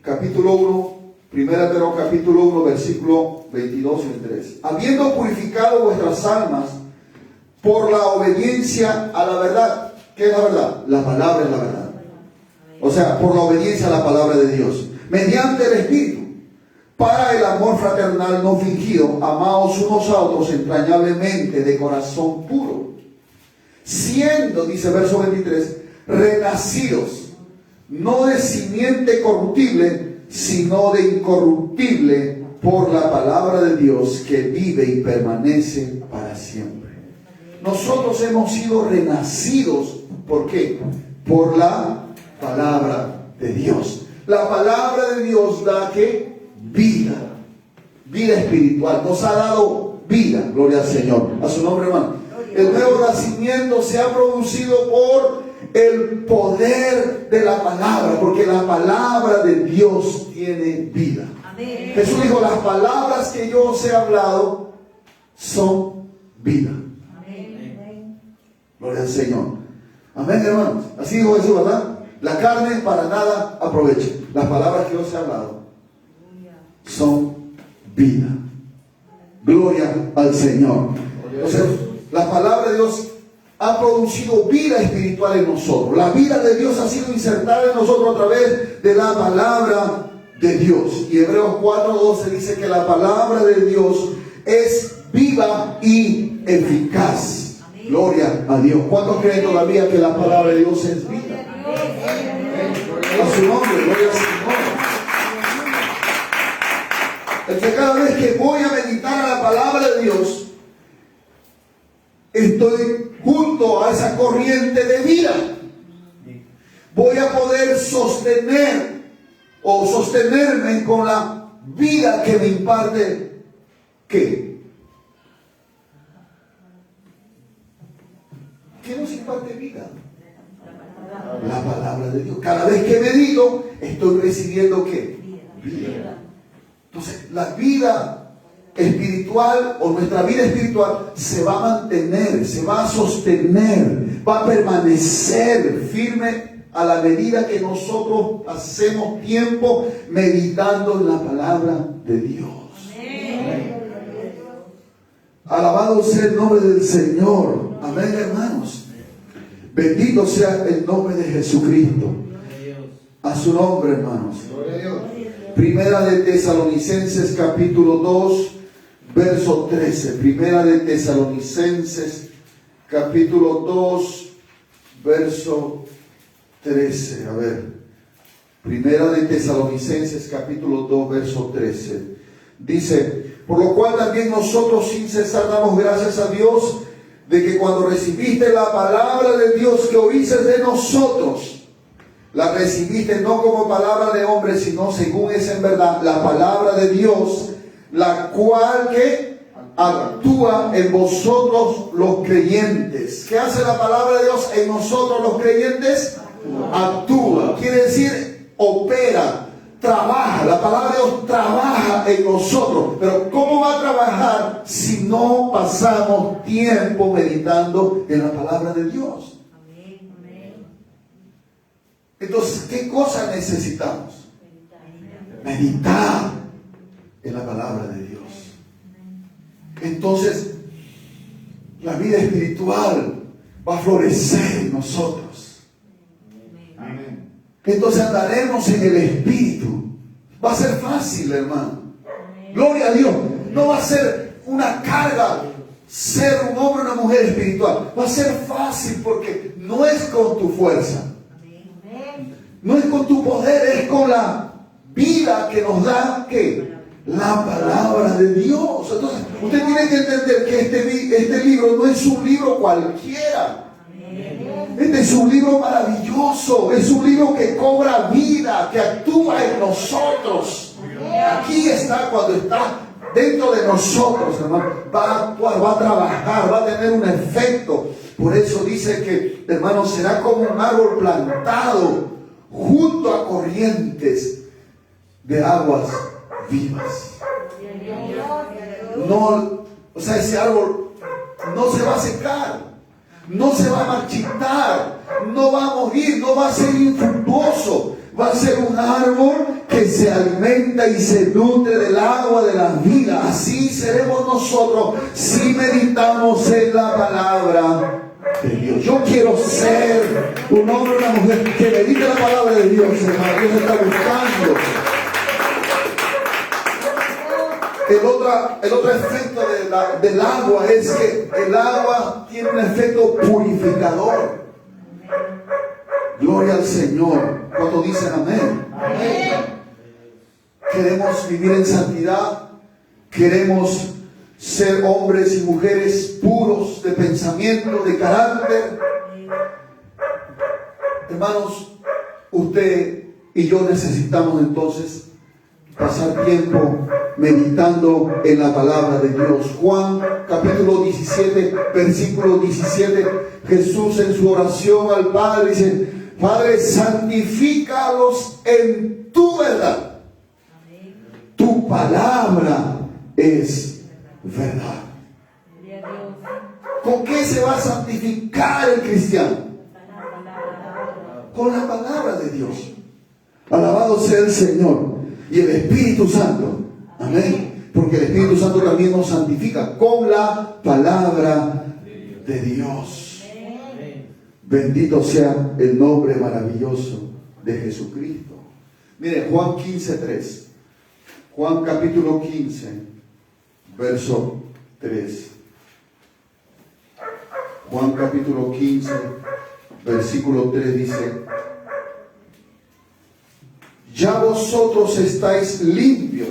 Capítulo 1, Primera de Pedro capítulo 1, versículo 22 y 23. Habiendo purificado vuestras almas por la obediencia a la verdad. ¿Qué es la verdad? La palabra es la verdad. O sea, por la obediencia a la palabra de Dios, mediante el Espíritu, para el amor fraternal no fingido, amaos unos a otros entrañablemente de corazón puro, siendo, dice verso 23, renacidos, no de simiente corruptible, sino de incorruptible, por la palabra de Dios que vive y permanece para siempre. Nosotros hemos sido renacidos, ¿por qué? Por la palabra de Dios. La palabra de Dios da ¿qué? Vida espiritual. Nos ha dado vida, gloria al Señor. A su nombre, hermano. El nuevo nacimiento se ha producido por el poder de la palabra, porque la palabra de Dios tiene vida. Amén. Jesús dijo, las palabras que yo os he hablado son vida. Amén. Gloria al Señor. Amén, hermanos. Así dijo Jesús, ¿verdad? La carne para nada aprovecha. Las palabras que os he hablado son vida. Gloria al Señor. Entonces, la palabra de Dios ha producido vida espiritual en nosotros. La vida de Dios ha sido insertada en nosotros a través de la palabra de Dios. Y Hebreos 4:12 dice que la palabra de Dios es viva y eficaz. Gloria a Dios. ¿Cuántos creen todavía que la palabra de Dios es vida? A su nombre, gloria al Señor. Es que cada vez que voy a meditar a la palabra de Dios, estoy junto a esa corriente de vida. Voy a poder sostenerme con la vida que me imparte. ¿Qué? ¿Qué nos imparte vida? La palabra de Dios. Cada vez que medito, estoy recibiendo ¿qué? Vida. Entonces, la vida espiritual o nuestra vida espiritual se va a mantener, se va a sostener, va a permanecer firme a la medida que nosotros hacemos tiempo meditando en la palabra de Dios. Amén. Alabado sea el nombre del Señor. Amén, hermanos. Bendito sea el nombre de Jesucristo. A su nombre, hermanos. Gloria a Dios. Primera de Tesalonicenses capítulo 2, verso 13. Primera de Tesalonicenses capítulo 2, verso 13. A ver. Primera de Tesalonicenses capítulo 2, verso 13. Dice: por lo cual también nosotros sin cesar damos gracias a Dios de que cuando recibiste la palabra de Dios que oíste de nosotros, la recibiste no como palabra de hombre, sino según es en verdad la palabra de Dios, la cual que actúa en vosotros los creyentes. ¿Qué hace la palabra de Dios en nosotros los creyentes? Actúa. Quiere decir, opera, trabaja. La palabra de Dios trabaja en nosotros. Pero ¿cómo va a trabajar si no pasamos tiempo meditando en la palabra de Dios? Entonces, ¿qué cosa necesitamos? Meditar en la palabra de Dios. Entonces, la vida espiritual va a florecer en nosotros. Amén. Entonces andaremos en el Espíritu. Va a ser fácil, hermano. Gloria a Dios. No va a ser una carga ser un hombre o una mujer espiritual. Va a ser fácil porque no es con tu fuerza. No es con tu poder, es con la vida que nos da, ¿qué? La palabra de Dios. Entonces, usted tiene que entender que este libro no es un libro cualquiera. Este es un libro maravilloso. Es un libro que cobra vida, que actúa en nosotros. Aquí está, cuando está dentro de nosotros, hermano, va a actuar, va a trabajar, va a tener un efecto. Por eso dice que, hermano, será como un árbol plantado junto a corrientes de aguas vivas. No, o sea, ese árbol no se va a secar, no se va a marchitar, no va a morir, no va a ser infructuoso. Va a ser un árbol que se alimenta y se nutre del agua de la vida. Así seremos nosotros si meditamos en la palabra de Dios. Yo quiero ser un hombre o una mujer que medite la palabra de Dios, hermano. Dios está buscando. El otro efecto del agua es que el agua tiene un efecto purificador. Gloria al Señor. ¿Cuántos dicen amén? Amén. Queremos vivir en santidad. Queremos ser hombres y mujeres puros de pensamiento, de carácter. Hermanos, usted y yo necesitamos entonces pasar tiempo meditando en la palabra de Dios. Juan capítulo 17, versículo 17, Jesús en su oración al Padre dice: Padre, santifícalos en tu verdad. Tu palabra es verdad. ¿Con qué se va a santificar el cristiano? Con la palabra de Dios. Alabado sea el Señor. Y el Espíritu Santo. Amén. Porque el Espíritu Santo también nos santifica con la palabra de Dios. Bendito sea el nombre maravilloso de Jesucristo. Mire, Juan 15:3. Juan capítulo 15, verso 3. Juan capítulo 15, versículo 3 dice: ya vosotros estáis limpios.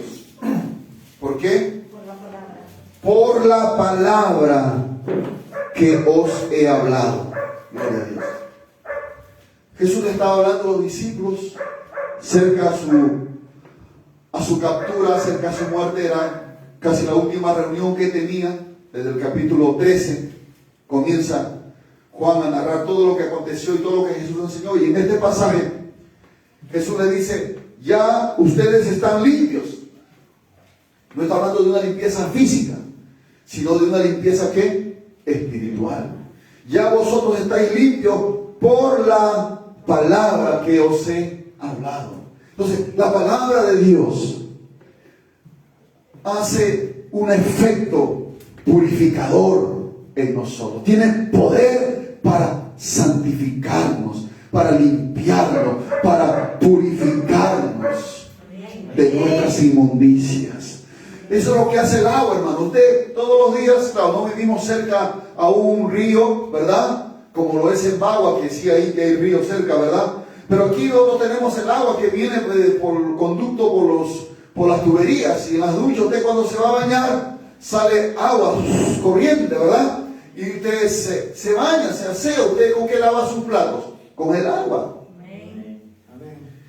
¿Por qué? Por la palabra que os he hablado. Gloria a Dios. Jesús le estaba hablando a los discípulos cerca a su captura, cerca a su muerte. Era casi la última reunión que tenía. Desde el capítulo 13 comienza Juan a narrar todo lo que aconteció y todo lo que Jesús enseñó. Y en este pasaje Jesús le dice: ya ustedes están limpios. No está hablando de una limpieza física, sino de una limpieza ¿qué? Espiritual. Ya vosotros estáis limpios por la palabra que os he hablado. Entonces, la palabra de Dios hace un efecto purificador en nosotros. Tiene poder para santificarnos, para limpiarnos, para purificarnos de nuestras inmundicias. Eso es lo que hace el agua, hermano. Usted todos los días, claro, no vivimos cerca a un río, ¿verdad? Como lo es en Bagua, que sí ahí que hay río cerca, ¿verdad? Pero aquí nosotros tenemos el agua que viene por el conducto, por las tuberías. Y en las duchas, usted cuando se va a bañar, sale agua corriente, ¿verdad? Y usted se baña, se asea. ¿Usted con qué lava sus platos? Con el agua.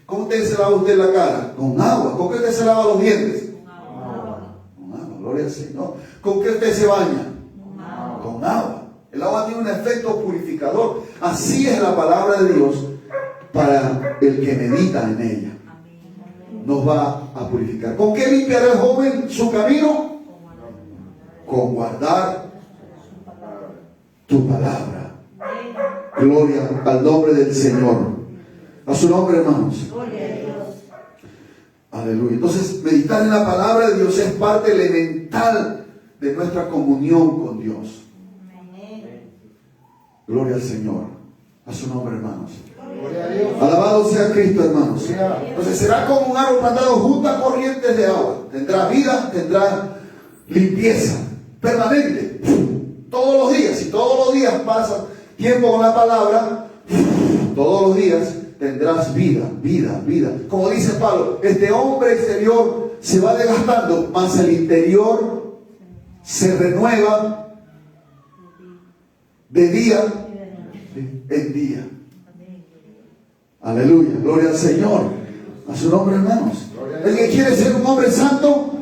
¿Cómo usted se lava usted la cara? Con agua. ¿Con qué usted se lava los dientes? Con agua. Gloria al Señor. ¿Con qué usted se baña? Con agua. El agua tiene un efecto purificador. Así es la palabra de Dios para el que medita en ella. Nos va a purificar. ¿Con qué limpiará el joven su camino? Con guardar tu palabra. Gloria al nombre del Señor. A su nombre, hermanos. Aleluya. Entonces, meditar en la palabra de Dios es parte elemental de nuestra comunión con Dios. Gloria al Señor. A su nombre, hermanos. Alabado sea Cristo, hermanos. Entonces será como un árbol plantado junto a corrientes de agua. Tendrá vida, tendrá limpieza permanente. Todos los días. Si todos los días pasas tiempo con la palabra, todos los días tendrás vida, vida, vida. Como dice Pablo, este hombre exterior se va desgastando, mas el interior se renueva de día en día. Aleluya, gloria al Señor. A su nombre, hermanos. El que quiere ser un hombre santo,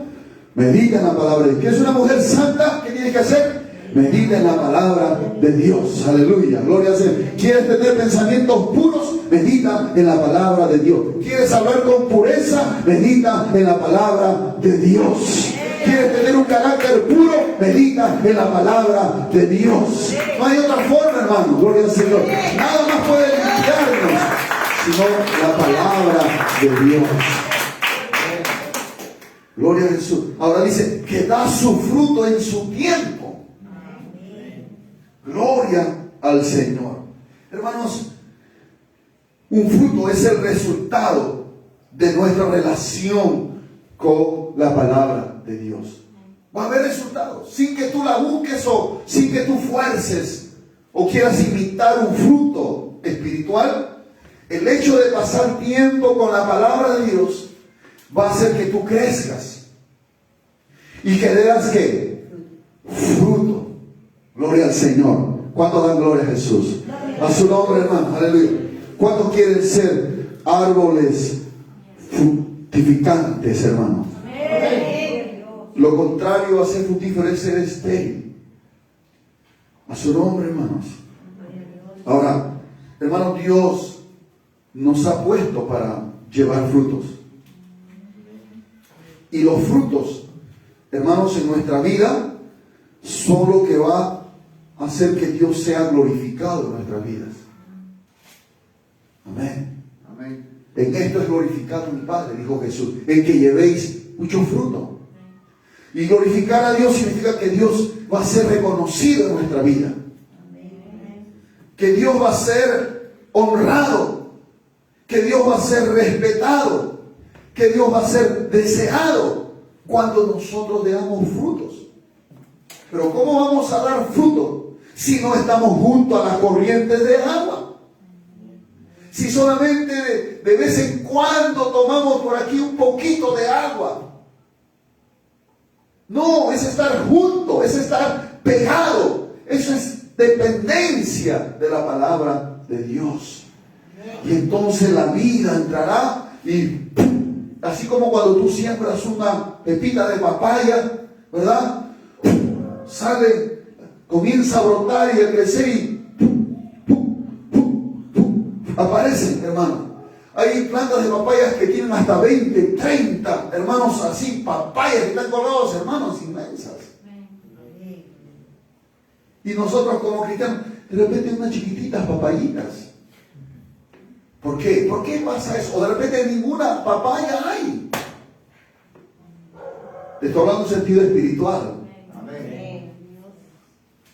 medita en la palabra de Dios. ¿Quieres una mujer santa? ¿Qué tienes que hacer? Medita en la palabra de Dios. Aleluya, gloria al Señor. ¿Quieres tener pensamientos puros? Medita en la palabra de Dios. ¿Quieres hablar con pureza? Medita en la palabra de Dios. ¿Quieres tener un carácter puro? Medita en la palabra de Dios. No hay otra forma, hermano. Gloria al Señor. Nada más puede limpiarnos sino la palabra de Dios. Gloria a Jesús. Ahora dice que da su fruto en su tiempo. Gloria al Señor. Hermanos, un fruto es el resultado de nuestra relación con la palabra de Dios. Va a haber resultados sin que tú la busques o sin que tú fuerces o quieras imitar un fruto espiritual. El hecho de pasar tiempo con la palabra de Dios va a hacer que tú crezcas y que des ¿qué? Fruto. Gloria al Señor. ¿Cuántos dan gloria a Jesús? A su nombre, hermano. Aleluya. ¿Cuántos quieren ser árboles fructificantes, hermano? Lo contrario a ser fructífero es ser estéril. A su nombre, hermanos. Ahora, hermano, Dios nos ha puesto para llevar frutos. Y los frutos, hermanos, en nuestra vida son lo que va a hacer que Dios sea glorificado en nuestras vidas. Amén. Amén. En esto es glorificado mi Padre, dijo Jesús, en que llevéis mucho fruto. Y glorificar a Dios significa que Dios va a ser reconocido en nuestra vida. Que Dios va a ser honrado. Que Dios va a ser respetado. Que Dios va a ser deseado cuando nosotros le damos frutos. Pero ¿cómo vamos a dar fruto si no estamos junto a las corrientes de agua? Si solamente de vez en cuando tomamos por aquí un poquito de agua. No, es estar junto, es estar pegado. Eso es dependencia de la palabra de Dios. Y entonces la vida entrará y así como cuando tú siembras una pepita de papaya, ¿verdad? Sale, comienza a brotar y a crecer y aparecen, hermano. Hay plantas de papayas que tienen hasta 20, 30, hermanos, así, papayas que están colgados, hermanos, inmensas. Y nosotros como cristianos, de repente unas chiquititas papayitas. ¿Por qué? ¿Por qué pasa eso? O de repente ninguna papaya hay. Te estoy hablando en sentido espiritual. Amén.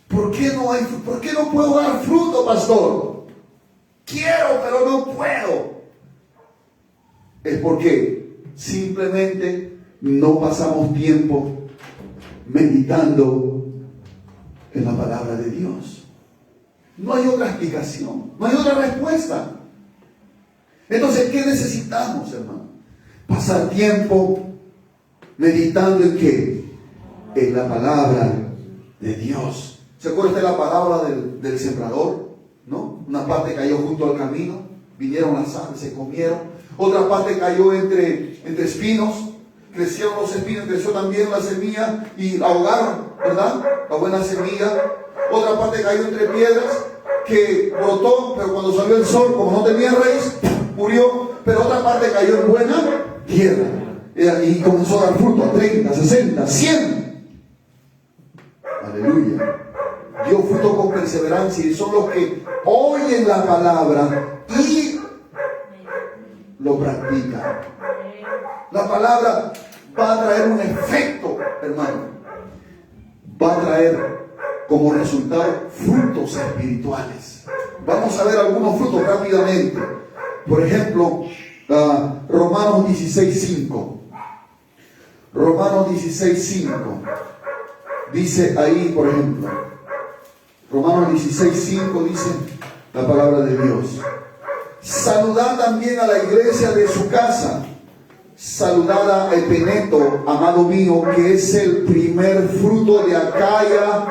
¿Por qué no hay? ¿Por qué no puedo dar fruto, pastor? Quiero, pero no puedo. Es porque simplemente no pasamos tiempo meditando en la palabra de Dios. No hay otra explicación, no hay otra respuesta. Entonces, ¿qué necesitamos, hermano? Pasar tiempo meditando en ¿qué? En la palabra de Dios. ¿Se acuerdan de la parábola del sembrador? ¿No? Una parte cayó junto al camino, vinieron las aves, se comieron. Otra parte cayó entre espinos, crecieron los espinos, creció también la semilla y ahogaron, ¿verdad? La buena semilla. Otra parte cayó entre piedras que brotó, pero cuando salió el sol, como no tenía raíz, murió. Pero otra parte cayó en buena tierra y comenzó a dar fruto a 30, 60, 100. Aleluya. Dio fruto con perseverancia y son los que oyen la palabra y lo practican. La palabra va a traer un efecto, hermano. Va a traer como resultado frutos espirituales. Vamos a ver algunos frutos rápidamente. Por ejemplo, Romanos 16:5. Romanos 16:5. Dice ahí, por ejemplo, Romanos 16:5 dice la palabra de Dios. Saludad también a la iglesia de su casa. Saludad a Epeneto, amado mío, que es el primer fruto de Acaya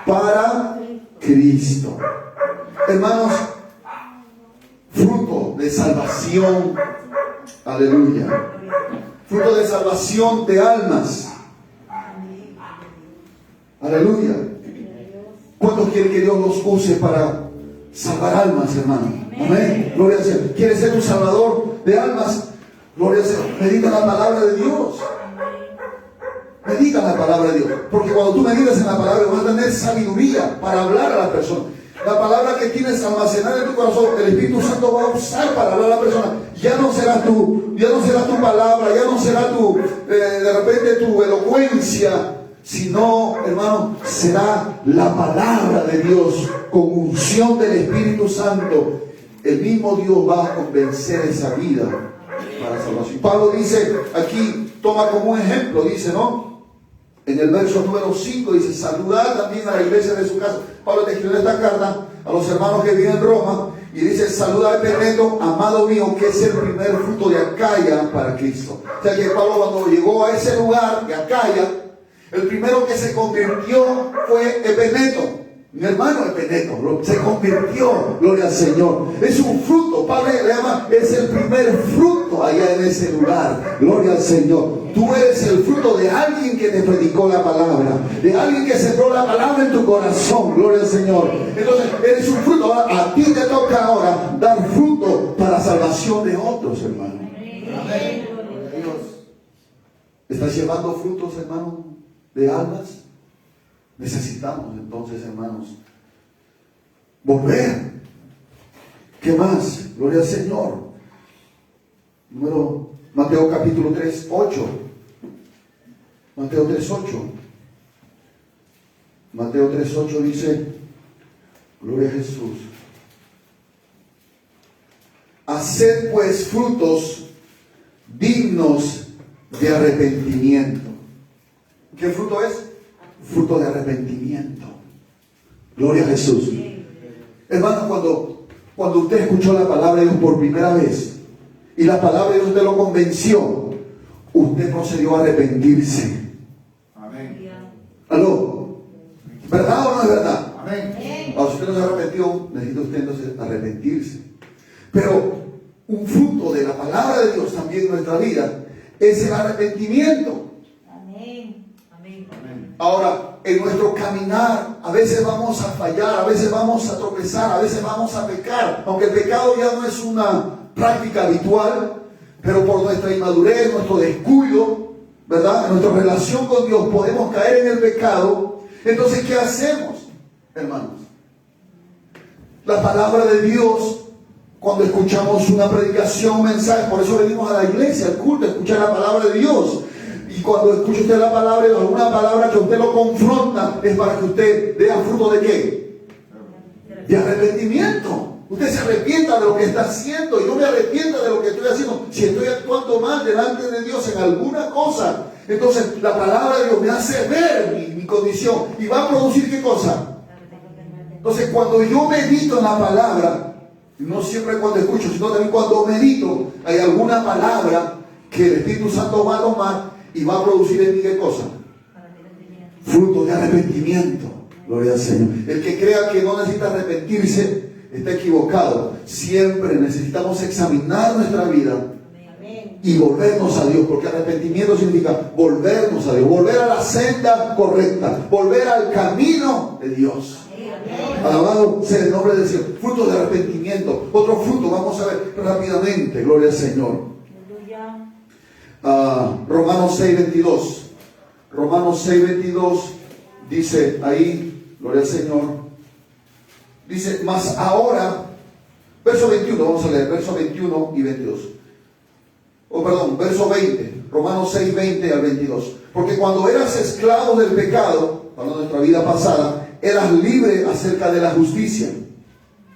para Cristo. Hermanos, fruto de salvación. Aleluya. Fruto de salvación de almas. Aleluya. ¿Cuántos quieren que Dios los use para salvar almas, hermano? Amén. Gloria al Señor. ¿Quieres ser un salvador de almas? Gloria al Señor. Medita la palabra de Dios. Medita la palabra de Dios. Porque cuando tú meditas en la palabra vas a tener sabiduría para hablar a las personas. La palabra que tienes almacenada en tu corazón, el Espíritu Santo va a usar para hablar a la persona. Ya no será tu palabra, ya no será de repente tu elocuencia, sino, hermano, será la palabra de Dios con unción del Espíritu Santo. El mismo Dios va a convencer esa vida para salvación. Pablo dice aquí, toma como un ejemplo, dice, ¿no? En el verso número 5 dice, saludad también a la iglesia de su casa. Pablo te escribió esta carta a los hermanos que viven en Roma y dice, saluda a Epeneto, amado mío, que es el primer fruto de Acaya para Cristo. O sea que Pablo cuando llegó a ese lugar de Acaya, el primero que se convirtió fue Epeneto. Mi hermano Epeneto se convirtió, gloria al Señor. Es un fruto, Pablo le llama, es el primer fruto allá en ese lugar. Gloria al Señor. Tú eres el fruto de alguien que te predicó la palabra, de alguien que sembró la palabra en tu corazón. Gloria al Señor. Entonces, eres un fruto. Ahora, a ti te toca ahora dar fruto para salvación de otros, hermano. Amén. ¿Estás llevando frutos, hermano, de almas? Necesitamos entonces, hermanos, volver. ¿Qué más? Gloria al Señor. Mateo capítulo 3, 8. Mateo 3, 8. Mateo 3, 8 dice, gloria a Jesús. Haced pues frutos dignos de arrepentimiento. ¿Qué fruto es? Fruto de arrepentimiento. Gloria a Jesús. Hermano, cuando usted escuchó la palabra de Dios por primera vez y la palabra de Dios te lo convenció, usted procedió a arrepentirse. Amén. ¿Aló? ¿Verdad o no es verdad? Amén. Si usted no se arrepintió, necesita usted entonces arrepentirse. Pero un fruto de la palabra de Dios también en nuestra vida es el arrepentimiento. Ahora, en nuestro caminar, a veces vamos a fallar, a veces vamos a tropezar, a veces vamos a pecar, aunque el pecado ya no es una práctica habitual, pero por nuestra inmadurez, nuestro descuido, ¿verdad? En nuestra relación con Dios podemos caer en el pecado. Entonces, ¿qué hacemos, hermanos? La palabra de Dios, cuando escuchamos una predicación, un mensaje, por eso venimos a la iglesia, al culto, a escuchar la palabra de Dios. Y cuando escucha usted la palabra, alguna palabra que usted lo confronta, es para que usted dé fruto de ¿qué? De arrepentimiento. Usted se arrepienta de lo que está haciendo. Y no me arrepienta de lo que estoy haciendo. Si estoy actuando mal delante de Dios en alguna cosa, entonces la palabra de Dios me hace ver mi condición. Y va a producir ¿qué cosa? Entonces cuando yo medito en la palabra, no siempre cuando escucho, sino también cuando medito, hay alguna palabra que el Espíritu Santo va a tomar y va a producir en mí ¿qué cosa? Fruto de arrepentimiento. Gloria al Señor. El que crea que no necesita arrepentirse está equivocado. Siempre necesitamos examinar nuestra vida y volvernos a Dios, porque arrepentimiento significa volvernos a Dios, volver a la senda correcta, volver al camino de Dios. Alabado sea el nombre del Señor. Fruto de arrepentimiento. Otro fruto, vamos a ver rápidamente. Gloria al Señor. Romanos 6:22. Romanos 6:22 dice ahí, gloria al Señor. Dice, mas ahora, verso 21, vamos a leer, verso 21 y 22. Verso 20, Romanos 6:20 al 22. Porque cuando eras esclavo del pecado, hablando de nuestra vida pasada, eras libre acerca de la justicia.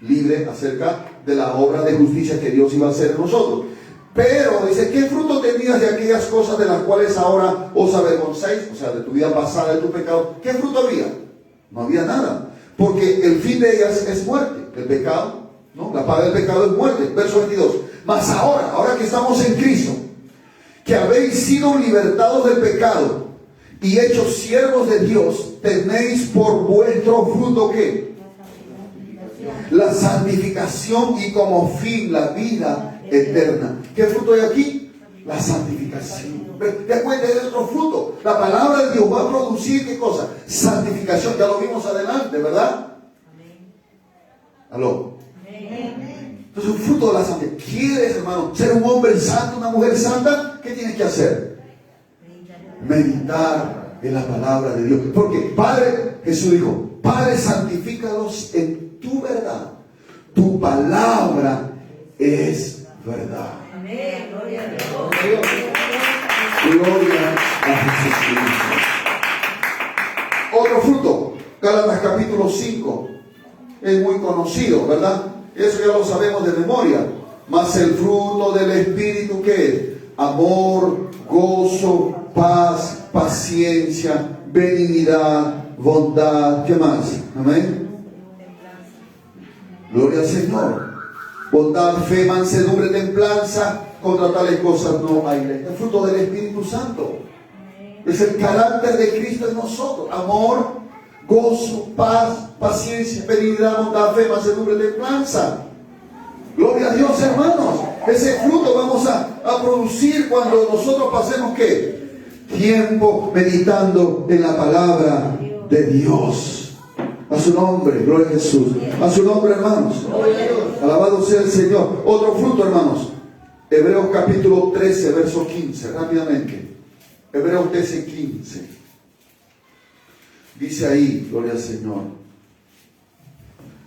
Libre acerca de la obra de justicia que Dios iba a hacer en nosotros. Pero, dice, ¿qué fruto tenías de aquellas cosas de las cuales ahora os avergonzáis? O sea, de tu vida pasada, de tu pecado. ¿Qué fruto había? No había nada. Porque el fin de ellas es muerte. El pecado, ¿no? La paga del pecado es muerte. Verso 22. Mas ahora que estamos en Cristo, que habéis sido libertados del pecado y hechos siervos de Dios, tenéis por vuestro fruto ¿qué? La santificación y como fin la vida eterna. ¿Qué fruto hay aquí? La santificación. ¿Te cuenta de otro fruto? La palabra de Dios va a producir ¿qué cosa? Santificación. Ya lo vimos adelante, ¿verdad? ¿Aló? Entonces un fruto de la santidad. ¿Quieres, hermano, ser un hombre santo, una mujer santa? ¿Qué tienes que hacer? Meditar en la palabra de Dios. Porque Padre, Jesús dijo, Padre, santifícalos en tu verdad. Tu palabra es verdad. Amén. Gloria a Dios. Gloria a Jesucristo. Otro fruto, Gálatas capítulo 5. Es muy conocido, ¿verdad? Eso ya lo sabemos de memoria. Mas el fruto del Espíritu, ¿qué es? Amor, gozo, paz, paciencia, benignidad, bondad. ¿Qué más? Amén. Gloria al Señor. Bondad, fe, mansedumbre, templanza. Contra tales cosas no hay ley. El fruto del Espíritu Santo es el carácter de Cristo en nosotros. Amor, gozo, paz, paciencia, benignidad, bondad, fe, mansedumbre, templanza. Gloria a Dios, hermanos. Ese fruto vamos a producir cuando nosotros pasemos ¿qué? Tiempo meditando en la palabra de Dios. A su nombre, gloria a Jesús. A su nombre, hermanos. Alabado sea el Señor. Otro fruto, hermanos. Hebreos capítulo 13, verso 15, rápidamente. Hebreos 13, 15. Dice ahí, gloria al Señor.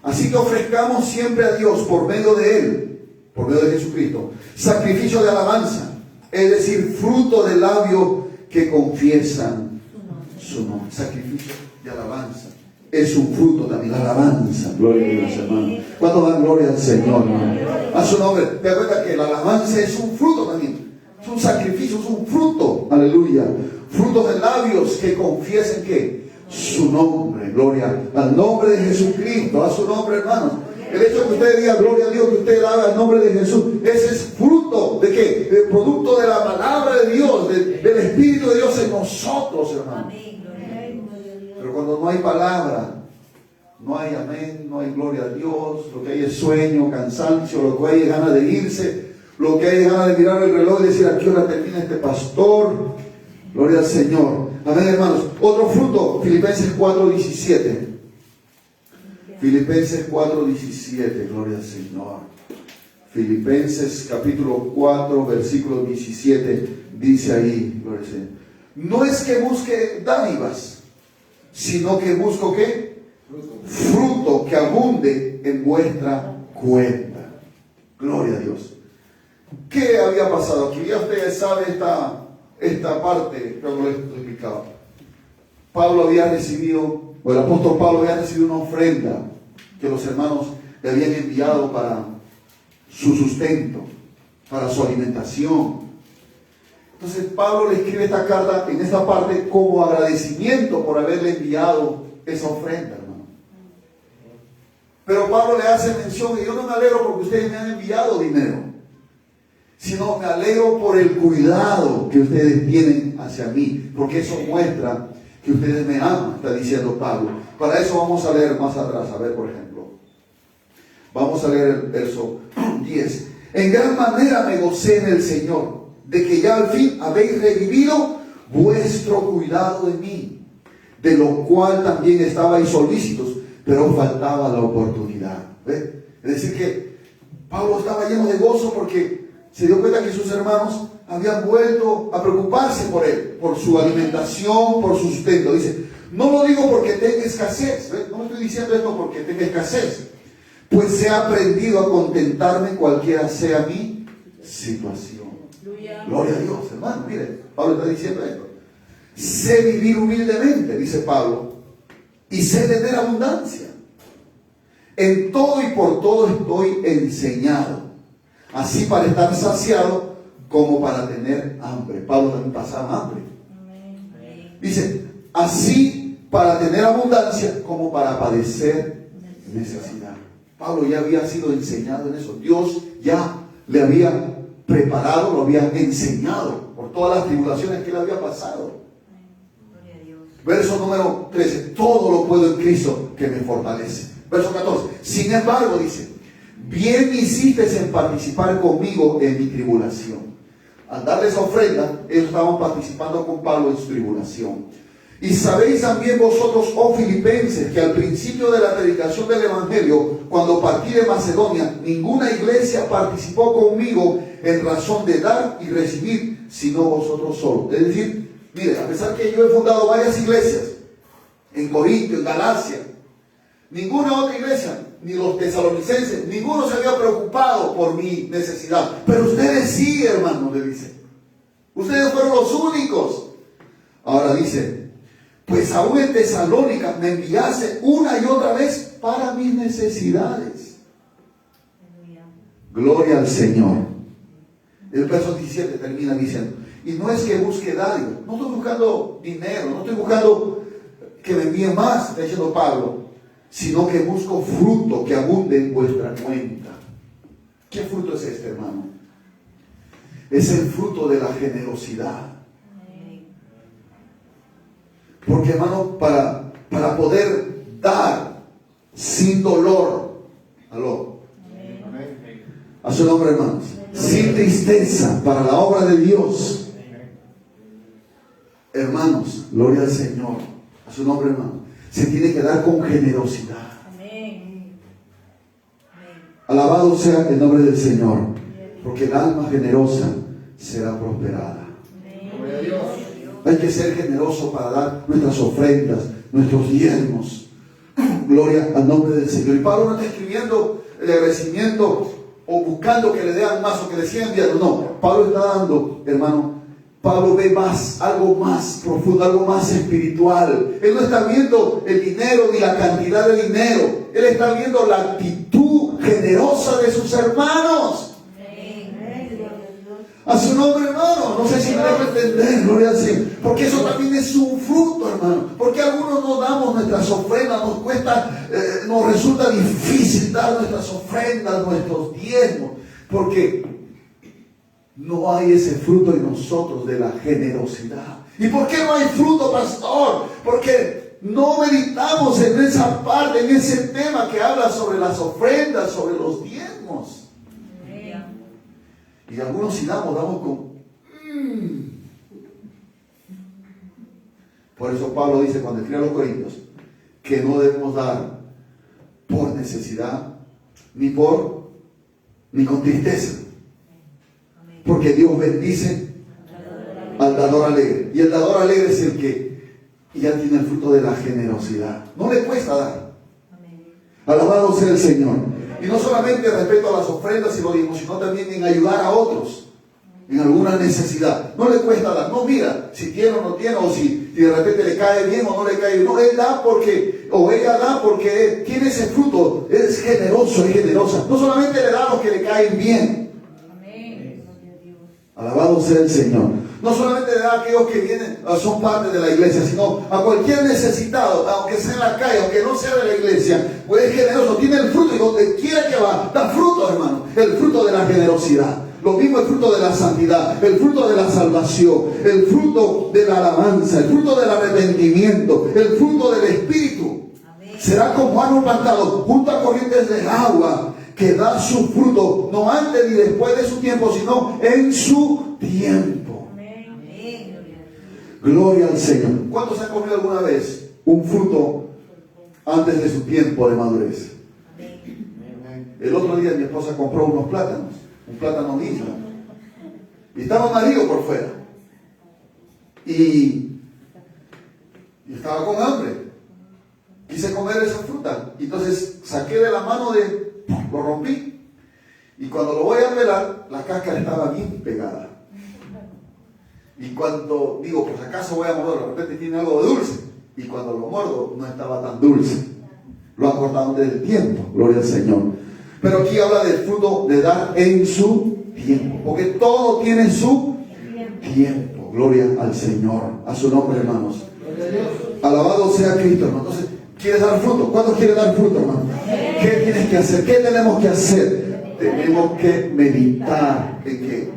Así que ofrezcamos siempre a Dios por medio de Él, por medio de Jesucristo, sacrificio de alabanza, es decir, fruto del labio que confiesan su nombre. Sacrificio de alabanza. Es un fruto también, la alabanza. Gloria a Dios, hermano. ¿Cuánto dan gloria al Señor, hermano? A su nombre. Te acuerdas que la alabanza es un fruto también. Es un sacrificio, es un fruto. Aleluya. Fruto de labios que confiesen que su nombre. Gloria al nombre de Jesucristo. A su nombre, hermanos. El hecho de que usted diga gloria a Dios, que usted haga el nombre de Jesús, ese es fruto de qué? El producto de la palabra de Dios, del Espíritu de Dios en nosotros, hermanos. Pero cuando no hay palabra, no hay amén, no hay gloria a Dios, lo que hay es sueño, cansancio, lo que hay es ganas de irse, lo que hay es ganas de mirar el reloj y decir a qué hora termina este pastor. Gloria al Señor. Amén, hermanos. Otro fruto, Filipenses 4:17. Filipenses 4:17, gloria al Señor. Filipenses capítulo 4, versículo 17, dice ahí, gloria al Señor, no es que busque dádivas, sino que busco ¿qué? Fruto que abunde en vuestra cuenta. Gloria a Dios. ¿Qué había pasado aquí? Ya ustedes saben esta parte, pero no les he explicado. Pablo había recibido, o el apóstol Pablo había recibido una ofrenda que los hermanos le habían enviado para su sustento, para su alimentación. Entonces Pablo le escribe esta carta en esta parte como agradecimiento por haberle enviado esa ofrenda, hermano. Pero Pablo le hace mención, y yo no me alegro porque ustedes me han enviado dinero, sino me alegro por el cuidado que ustedes tienen hacia mí, porque eso muestra que ustedes me aman, está diciendo Pablo. Para eso vamos a leer más atrás, a ver, por ejemplo. Vamos a leer el verso 10. En gran manera me gocé en el Señor, de que ya al fin habéis revivido vuestro cuidado de mí, de lo cual también estabais solícitos, pero faltaba la oportunidad. ¿Ve? Es decir que Pablo estaba lleno de gozo porque se dio cuenta que sus hermanos habían vuelto a preocuparse por él, por su alimentación, por su sustento. Dice, no lo digo porque tenga escasez, ¿ve? No estoy diciendo esto porque tenga escasez, pues he aprendido a contentarme cualquiera sea mi situación. Gloria a Dios, hermano. Mire, Pablo está diciendo esto. Sé vivir humildemente, dice Pablo, y sé tener abundancia. En todo y por todo estoy enseñado, así para estar saciado como para tener hambre. Pablo también pasaba hambre. Dice, así para tener abundancia como para padecer necesidad. Pablo ya había sido enseñado en eso. Dios ya le había preparado, lo había enseñado por todas las tribulaciones que él había pasado. Verso número 13, todo lo puedo en Cristo que me fortalece. Verso 14, sin embargo, dice, bien hiciste en participar conmigo en mi tribulación. Al darle esa ofrenda, ellos estaban participando con Pablo en su tribulación. Y sabéis también vosotros, oh filipenses, que al principio de la predicación del Evangelio, cuando partí de Macedonia, ninguna iglesia participó conmigo en razón de dar y recibir, sino vosotros solos. Es decir, mire, a pesar que yo he fundado varias iglesias, en Corinto, en Galacia, ninguna otra iglesia, ni los tesalonicenses, ninguno se había preocupado por mi necesidad. Pero ustedes sí, hermanos, le dice. Ustedes fueron los únicos. Ahora dice, pues aún en Tesalónica me enviase una y otra vez para mis necesidades. Gloria al Señor. El verso 17 termina diciendo, y no es que busque dádiva, no estoy buscando dinero, no estoy buscando que me envíen más, está diciendo Pablo, sino que busco fruto que abunde en vuestra cuenta. ¿Qué fruto es este, hermano? Es el fruto de la generosidad. Porque, hermano, para poder dar sin dolor, aló, a su nombre, hermanos, sin tristeza, para la obra de Dios, hermanos, gloria al Señor, a su nombre, hermano, se tiene que dar con generosidad. Alabado sea el nombre del Señor, porque el alma generosa será prosperada. Gloria a Dios. Hay que ser generoso para dar nuestras ofrendas, nuestros diezmos. Gloria al nombre del Señor. Y Pablo no está escribiendo el agradecimiento o buscando que le den más o que le sigan enviando. No, Pablo está dando, hermano. Pablo ve más, algo más profundo, algo más espiritual. Él no está viendo el dinero ni la cantidad de dinero. Él está viendo la actitud generosa de sus hermanos. A su nombre, hermano. No sé si me dejo entender, gloria al Señor. Porque eso también es un fruto, hermano. Porque algunos no damos nuestras ofrendas, nos cuesta, nos resulta difícil dar nuestras ofrendas, nuestros diezmos. Porque no hay ese fruto en nosotros de la generosidad. ¿Y por qué no hay fruto, pastor? Porque no meditamos en esa parte, en ese tema que habla sobre las ofrendas, sobre los diezmos. Y algunos si damos con... Por eso Pablo dice cuando escribe a los Corintios que no debemos dar por necesidad ni por ni con tristeza. Porque Dios bendice al dador alegre. Y el dador alegre es el que ya tiene el fruto de la generosidad. No le cuesta dar. Alabado sea el Señor. Y no solamente respecto a las ofrendas y lo dimos, sino también en ayudar a otros en alguna necesidad. No le cuesta dar. No mira si tiene o no tiene, o si de repente le cae bien o no le cae bien. No, él da porque, o ella da porque tiene ese fruto. Es generoso, es generosa. No solamente le da a los que le caen bien. Alabado sea el Señor. No solamente le da a aquellos que vienen, son parte de la iglesia, sino a cualquier necesitado, aunque sea en la calle, aunque no sea de la iglesia, pues es generoso, tiene el fruto y donde quiera que va, da fruto, hermano, el fruto de la generosidad. Lo mismo el fruto de la santidad, el fruto de la salvación, el fruto de la alabanza, el fruto del arrepentimiento, el fruto del Espíritu. Amén. Será como árbol plantado junto a corrientes de agua, que da su fruto, no antes ni después de su tiempo, sino en su tiempo. Amén. Gloria al Señor. ¿Cuántos han comido alguna vez un fruto antes de su tiempo de madurez? Amén. El otro día mi esposa compró unos plátanos, un plátano mismo, y estaba amarillo por fuera, y estaba con hambre. Quise comer esa fruta, y entonces saqué de la mano lo rompí, y cuando lo voy a pelar, la cáscara estaba bien pegada. Y cuando digo, pues acaso voy a morder, de repente tiene algo de dulce, y cuando lo muerdo no estaba tan dulce. Lo acortaron del tiempo, gloria al Señor. Pero aquí habla del fruto de dar en su tiempo, porque todo tiene su tiempo. Gloria al Señor, a su nombre, hermanos. Alabado sea Cristo, hermano. Entonces, ¿quieres dar fruto? ¿Cuándo quieres dar fruto, hermano? ¿Qué tienes que hacer? ¿Qué tenemos que hacer? Tenemos que meditar en qué?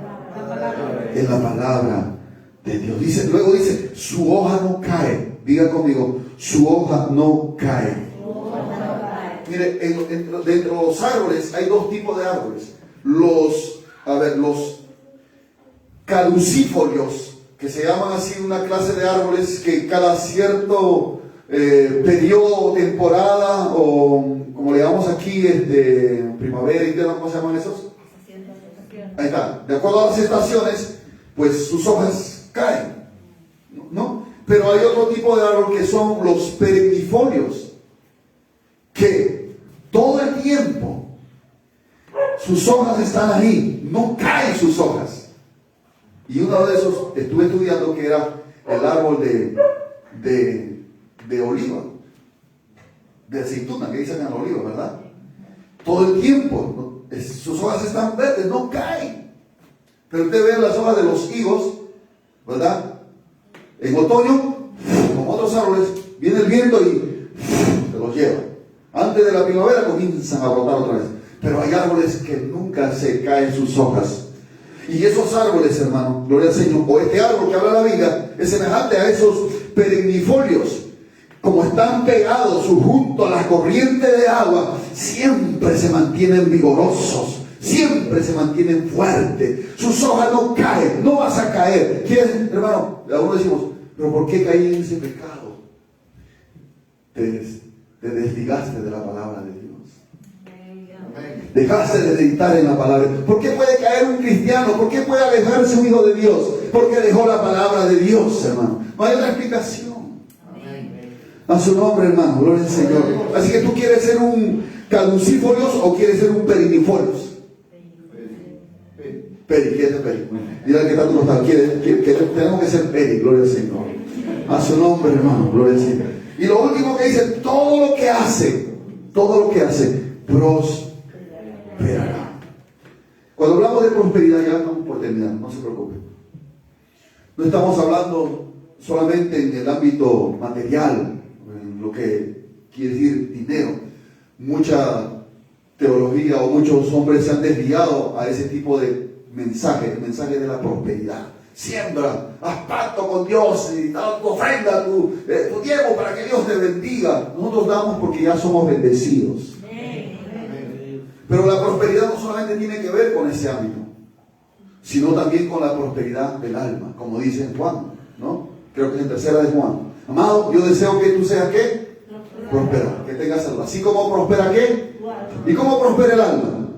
En la palabra de Dios. Luego dice, su hoja no cae. Diga conmigo, su hoja no cae. Mire, dentro de los árboles hay dos tipos de árboles. Los caducifolios, que se llaman así una clase de árboles que cada cierto periodo, temporada, o como le llamamos aquí, primavera, invierno, ¿cómo se llaman esos? Ahí está. De acuerdo a las estaciones, pues sus hojas caen, ¿no? Pero hay otro tipo de árbol que son los perennifolios, que todo el tiempo sus hojas están ahí, no caen sus hojas. Y uno de esos estuve estudiando, que era el árbol de oliva, de aceituna, que dicen en oliva, ¿verdad? Todo el tiempo sus hojas están verdes, no caen. Pero usted ve las hojas de los higos, ¿verdad? En otoño, como otros árboles, viene el viento y se los lleva. Antes de la primavera comienzan a brotar otra vez. Pero hay árboles que nunca se caen sus hojas. Y esos árboles, hermano, gloria al Señor, o este árbol que habla la Biblia, es semejante a esos perennifolios. Como están pegados junto a la corriente de agua, siempre se mantienen vigorosos, siempre se mantienen fuertes. Sus hojas no caen, no vas a caer. ¿Quién, hermano? Algunos decimos, pero ¿por qué caí en ese pecado? Te desligaste de la palabra de Dios. Dejaste de meditar en la palabra. ¿Por qué puede caer un cristiano? ¿Por qué puede alejarse un hijo de Dios? Porque dejó la palabra de Dios, hermano. No hay otra explicación. A su nombre, hermano, gloria al Señor. Así que tú quieres ser un caducifolios o quieres ser un perennifolios. Peri, ¿quieres ser peri? Mira que tanto está. Tenemos que ser peri, gloria al Señor. A su nombre, hermano, gloria al Señor. Y lo último que dice, todo lo que hace, prosperará. Cuando hablamos de prosperidad, ya estamos por terminar, no se preocupe. No estamos hablando solamente en el ámbito material, en lo que quiere decir dinero. Mucha teología o muchos hombres se han desviado a ese tipo de mensaje, el mensaje de la prosperidad. Siembra, haz pacto con Dios y da tu ofrenda, tu tiempo para que Dios te bendiga. Nosotros damos porque ya somos bendecidos. Pero la prosperidad no solamente tiene que ver con ese ámbito, sino también con la prosperidad del alma, como dice Juan, ¿no? Creo que es en tercera de Juan. Amado, yo deseo que tú seas ¿qué? Próspero, que tengas salud. Así como prospera ¿qué? ¿Y cómo prospera el alma?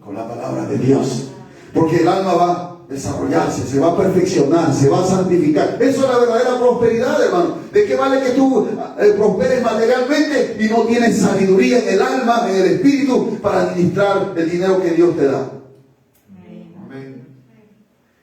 Con la palabra de Dios. Porque el alma va a desarrollarse, se va a perfeccionar, se va a santificar. Eso es la verdadera prosperidad, hermano. ¿De qué vale que tú prosperes materialmente y no tienes sabiduría en el alma, en el espíritu, para administrar el dinero que Dios te da? Amén.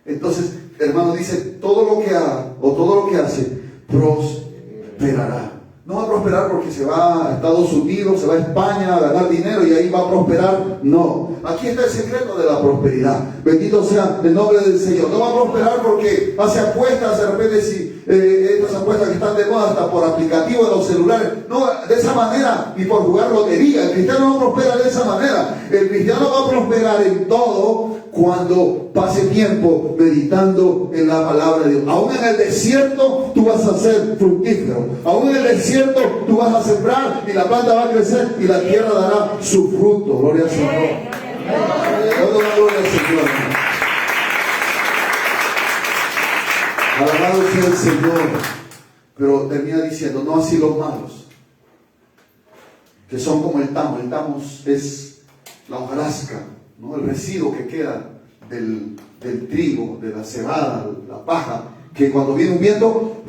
Entonces, hermano, dice, todo lo que haga o todo lo que hace, prosperará. No va a prosperar porque se va a Estados Unidos, se va a España a ganar dinero y ahí va a prosperar. No. Aquí está el secreto de la prosperidad. Bendito sea el nombre del Señor. No va a prosperar porque hace apuestas, de repente si estas apuestas que están de moda hasta por aplicativos de los celulares. No, de esa manera, ni por jugar lotería. El cristiano no prospera de esa manera. El cristiano va a prosperar en todo cuando pase tiempo meditando en la palabra de Dios. Aún en el desierto tú vas a ser fructífero. Aún en el desierto tú vas a sembrar y la planta va a crecer y la tierra dará su fruto. Gloria al Señor. Gloria al Señor. Alabado sea el Señor. Pero termina diciendo, no así los malos, que son como el tamo. El tamo es la hojarasca, ¿no? El residuo que queda del trigo, de la cebada, la paja, que cuando viene un viento,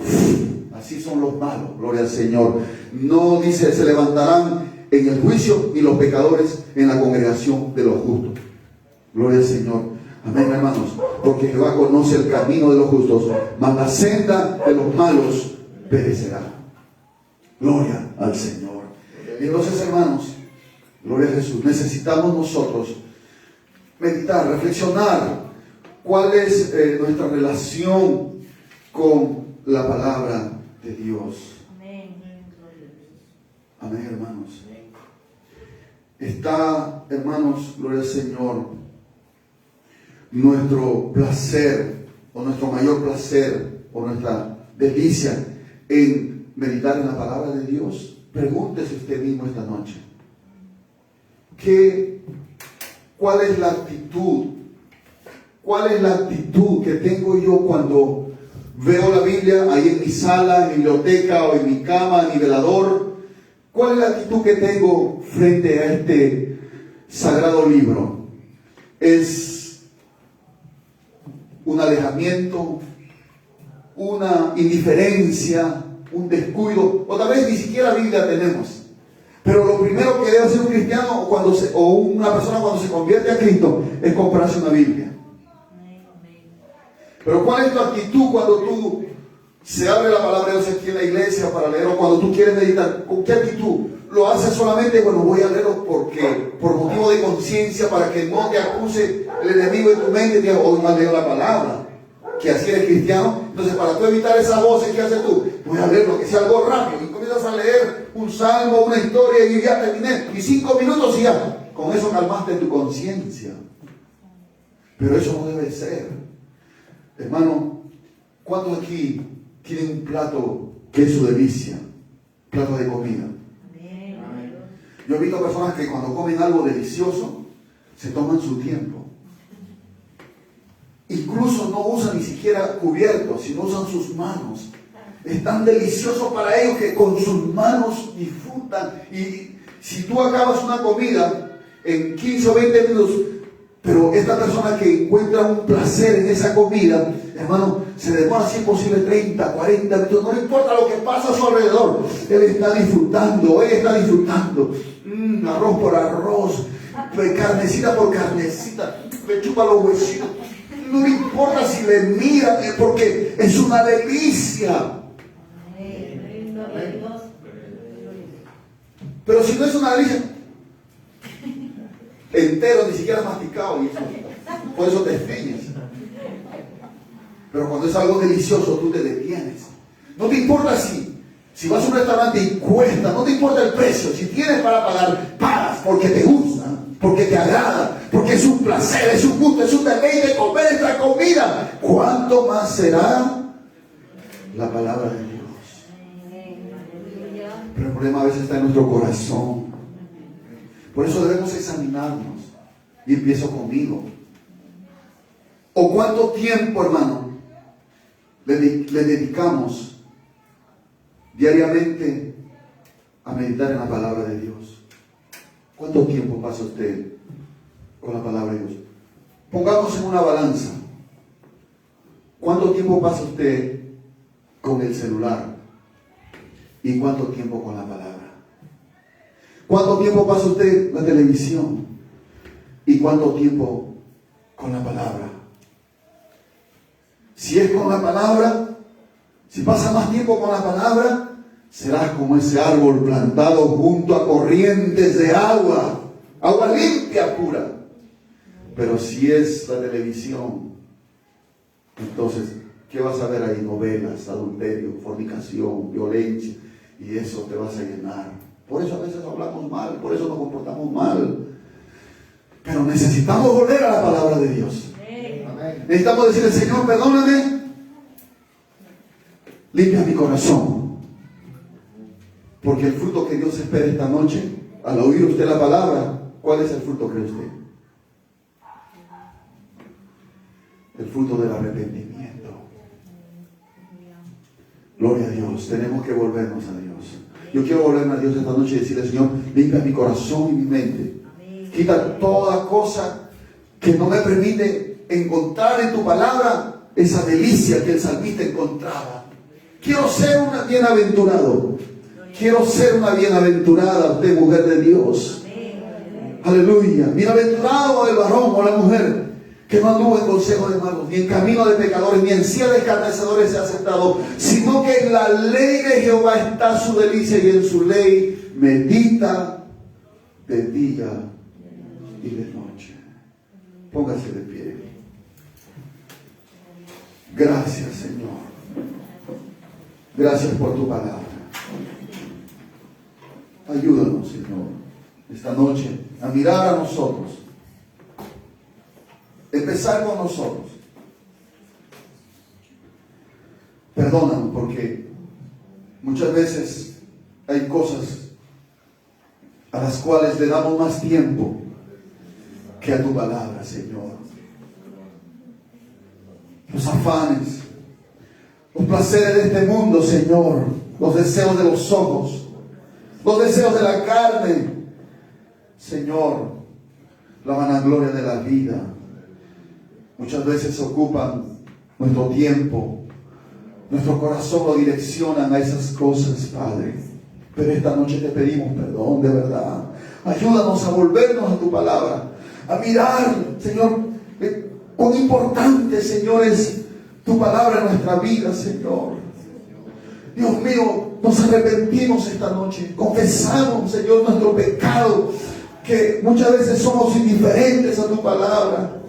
así son los malos. Gloria al Señor. No dice, se levantarán en el juicio y los pecadores en la congregación de los justos. Gloria al Señor. Amén, hermanos. Porque Jehová conoce el camino de los justos, mas la senda de los malos perecerá. Gloria al Señor. Y entonces, hermanos, gloria a Jesús, necesitamos nosotros meditar, reflexionar cuál es nuestra relación con la palabra de Dios. Amén, hermanos. Está, hermanos, gloria al Señor, nuestro placer o nuestro mayor placer o nuestra delicia en meditar en la palabra de Dios. Pregúntese usted mismo esta noche, ¿cuál es la actitud? ¿Cuál es la actitud que tengo yo cuando veo la Biblia ahí en mi sala, en mi biblioteca o en mi cama, en mi velador? ¿Cuál es la actitud que tengo frente a este sagrado libro? ¿Es un alejamiento, una indiferencia, un descuido? O tal vez ni siquiera Biblia tenemos. Pero lo primero que debe hacer un cristiano o una persona cuando se convierte a Cristo es comprarse una Biblia. Pero ¿cuál es tu actitud cuando tú se abre la palabra de Dios aquí en la iglesia para leer, o cuando tú quieres meditar? ¿Con qué actitud? ¿Lo haces solamente, bueno, voy a leerlo porque por motivo de conciencia, para que no te acuse el enemigo en tu mente y diga, hoy no has leído la palabra? Que así eres cristiano. Entonces, para tú evitar esas voces, ¿qué haces tú? Voy a leer lo que sea algo rápido, y comienzas a leer un salmo, una historia, y ya terminé, y 5 minutos y ya, con eso calmaste tu conciencia. Pero eso no debe ser. Hermano, ¿cuántos aquí tienen un plato que es su delicia? Plato de comida. Yo he visto personas que cuando comen algo delicioso se toman su tiempo. Incluso no usan ni siquiera cubiertos, sino usan sus manos. Es tan delicioso para ellos que con sus manos disfrutan. Y si tú acabas una comida en 15 o 20 minutos, pero esta persona que encuentra un placer en esa comida, hermano, se demora si es posible 30, 40 minutos, no le importa lo que pasa a su alrededor. Él está disfrutando, ella está disfrutando. Arroz por arroz, carnecita por carnecita, le chupa los huesitos. No le importa si le mira, porque es una delicia. Pero si no es una delicia, entero, ni siquiera masticado, y eso, por eso te empeñas. Pero cuando es algo delicioso, tú te detienes. No te importa si vas a un restaurante y cuesta, no te importa el precio. Si tienes para pagar, pagas porque te gusta, porque te agrada, porque es un placer, es un gusto, es un deleite comer esta comida. ¿Cuánto más será la palabra de Dios? Pero el problema a veces está en nuestro corazón. Por eso debemos examinarnos. Y empiezo conmigo. ¿O cuánto tiempo, hermano, le dedicamos diariamente a meditar en la palabra de Dios? ¿Cuánto tiempo pasa usted con la palabra de Dios. Pongamos en una balanza. ¿Cuánto tiempo pasa usted con el celular? ¿Y cuánto tiempo con la palabra? ¿Cuánto tiempo pasa usted en la televisión? ¿Y cuánto tiempo con la palabra? Si es con la palabra, si pasa más tiempo con la palabra, serás como ese árbol plantado junto a corrientes de agua, agua limpia, pura. Pero si es la televisión, entonces, ¿qué vas a ver ahí? Novelas, adulterio, fornicación, violencia, y eso te vas a llenar. Por eso a veces hablamos mal, por eso nos comportamos mal. Pero necesitamos volver a la palabra de Dios. Necesitamos decirle, Señor, perdóname, limpia mi corazón. Porque el fruto que Dios espera esta noche, al oír usted la palabra, ¿cuál es el fruto, cree usted? El fruto del arrepentimiento. Gloria a Dios. Tenemos que volvernos a Dios. Yo quiero volverme a Dios esta noche y decirle, Señor, limpia mi corazón y mi mente. Quita toda cosa que no me permite encontrar en tu palabra esa delicia que el salmista encontraba. Quiero ser un bienaventurado. Quiero ser una bienaventurada, usted, mujer de Dios. Aleluya. Bienaventurado el varón o la mujer que no anduvo en consejo de malos, ni en camino de pecadores, ni en silla de escarnecedores se ha sentado, sino que en la ley de Jehová está su delicia, y en su ley medita de día y de noche. Póngase de pie. Gracias, Señor. Gracias por tu palabra. Ayúdanos, Señor, esta noche a mirar a nosotros. Empezar con nosotros. Perdónanos porque muchas veces hay cosas a las cuales le damos más tiempo que a tu palabra, Señor. Los afanes, los placeres de este mundo, Señor, los deseos de los ojos, los deseos de la carne, Señor, la vanagloria de la vida, muchas veces ocupan nuestro tiempo, nuestro corazón lo direccionan a esas cosas, Padre. Pero esta noche te pedimos perdón, de verdad. Ayúdanos a volvernos a tu palabra, a mirar, Señor, cuán importante, Señor, es tu palabra en nuestra vida, Señor. Dios mío, nos arrepentimos esta noche, confesamos, Señor, nuestro pecado, que muchas veces somos indiferentes a tu palabra.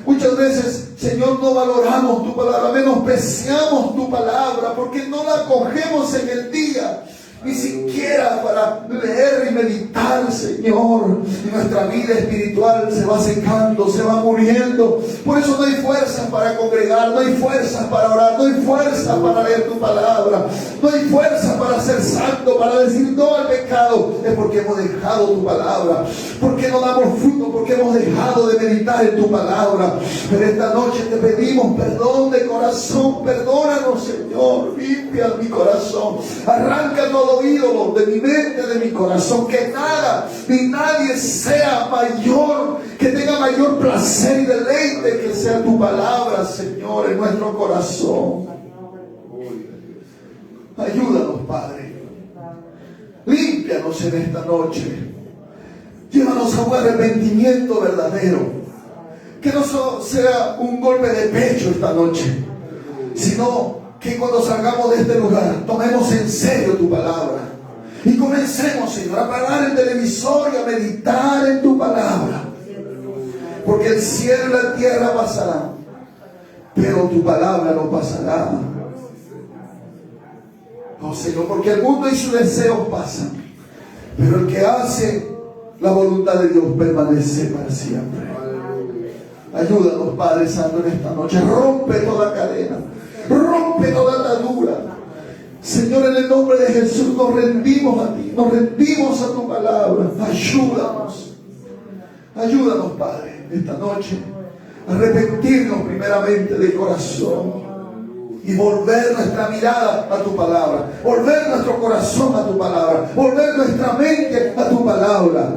Muchas veces, Señor, no valoramos tu palabra, menospreciamos tu palabra, porque no la cogemos en el día, ni siquiera para leer y meditar, Señor. Y nuestra vida espiritual se va secando, se va muriendo. Por eso no hay fuerzas para congregar, no hay fuerzas para orar, no hay fuerzas para leer tu palabra, no hay fuerzas para ser santo, para decir no al pecado. Es porque hemos dejado tu palabra, porque no damos fruto, porque hemos dejado de meditar en tu palabra. Pero esta noche te pedimos perdón de corazón. Perdónanos, Señor, limpia mi corazón, arranca todo ídolo de mi mente, de mi corazón, que nada ni nadie sea mayor, que tenga mayor placer y deleite que sea tu palabra, Señor, en nuestro corazón. Ayúdanos, Padre, límpianos en esta noche, llévanos a un arrepentimiento verdadero, que no sea un golpe de pecho esta noche, sino que cuando salgamos de este lugar tomemos en serio tu palabra y comencemos, Señor, a apagar el televisor y a meditar en tu palabra, porque el cielo y la tierra pasarán, pero tu palabra no pasará. Oh, Señor, porque el mundo y sus deseos pasan, pero el que hace la voluntad de Dios permanece para siempre. Ayúdanos, Padre Santo, en esta noche. Rompe toda cadena, rompe toda atadura. Señor, en el nombre de Jesús nos rendimos a ti, nos rendimos a tu palabra. Ayúdanos, ayúdanos, Padre, esta noche a arrepentirnos primeramente de corazón y volver nuestra mirada a tu palabra, volver nuestro corazón a tu palabra, volver nuestra mente a tu palabra.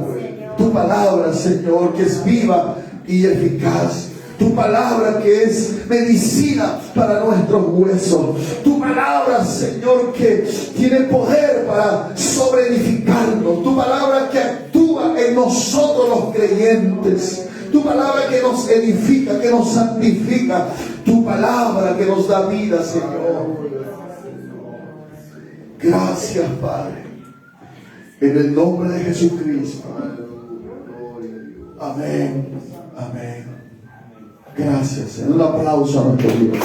Tu palabra, Señor, que es viva y eficaz. Tu palabra que es medicina para nuestros huesos. Tu palabra, Señor, que tiene poder para sobreedificarnos. Tu palabra que actúa en nosotros los creyentes. Tu palabra que nos edifica, que nos santifica. Tu palabra que nos da vida, Señor. Gracias, Padre. En el nombre de Jesucristo. Amén. Amén. Gracias, Señor. Un aplauso a nuestro Dios.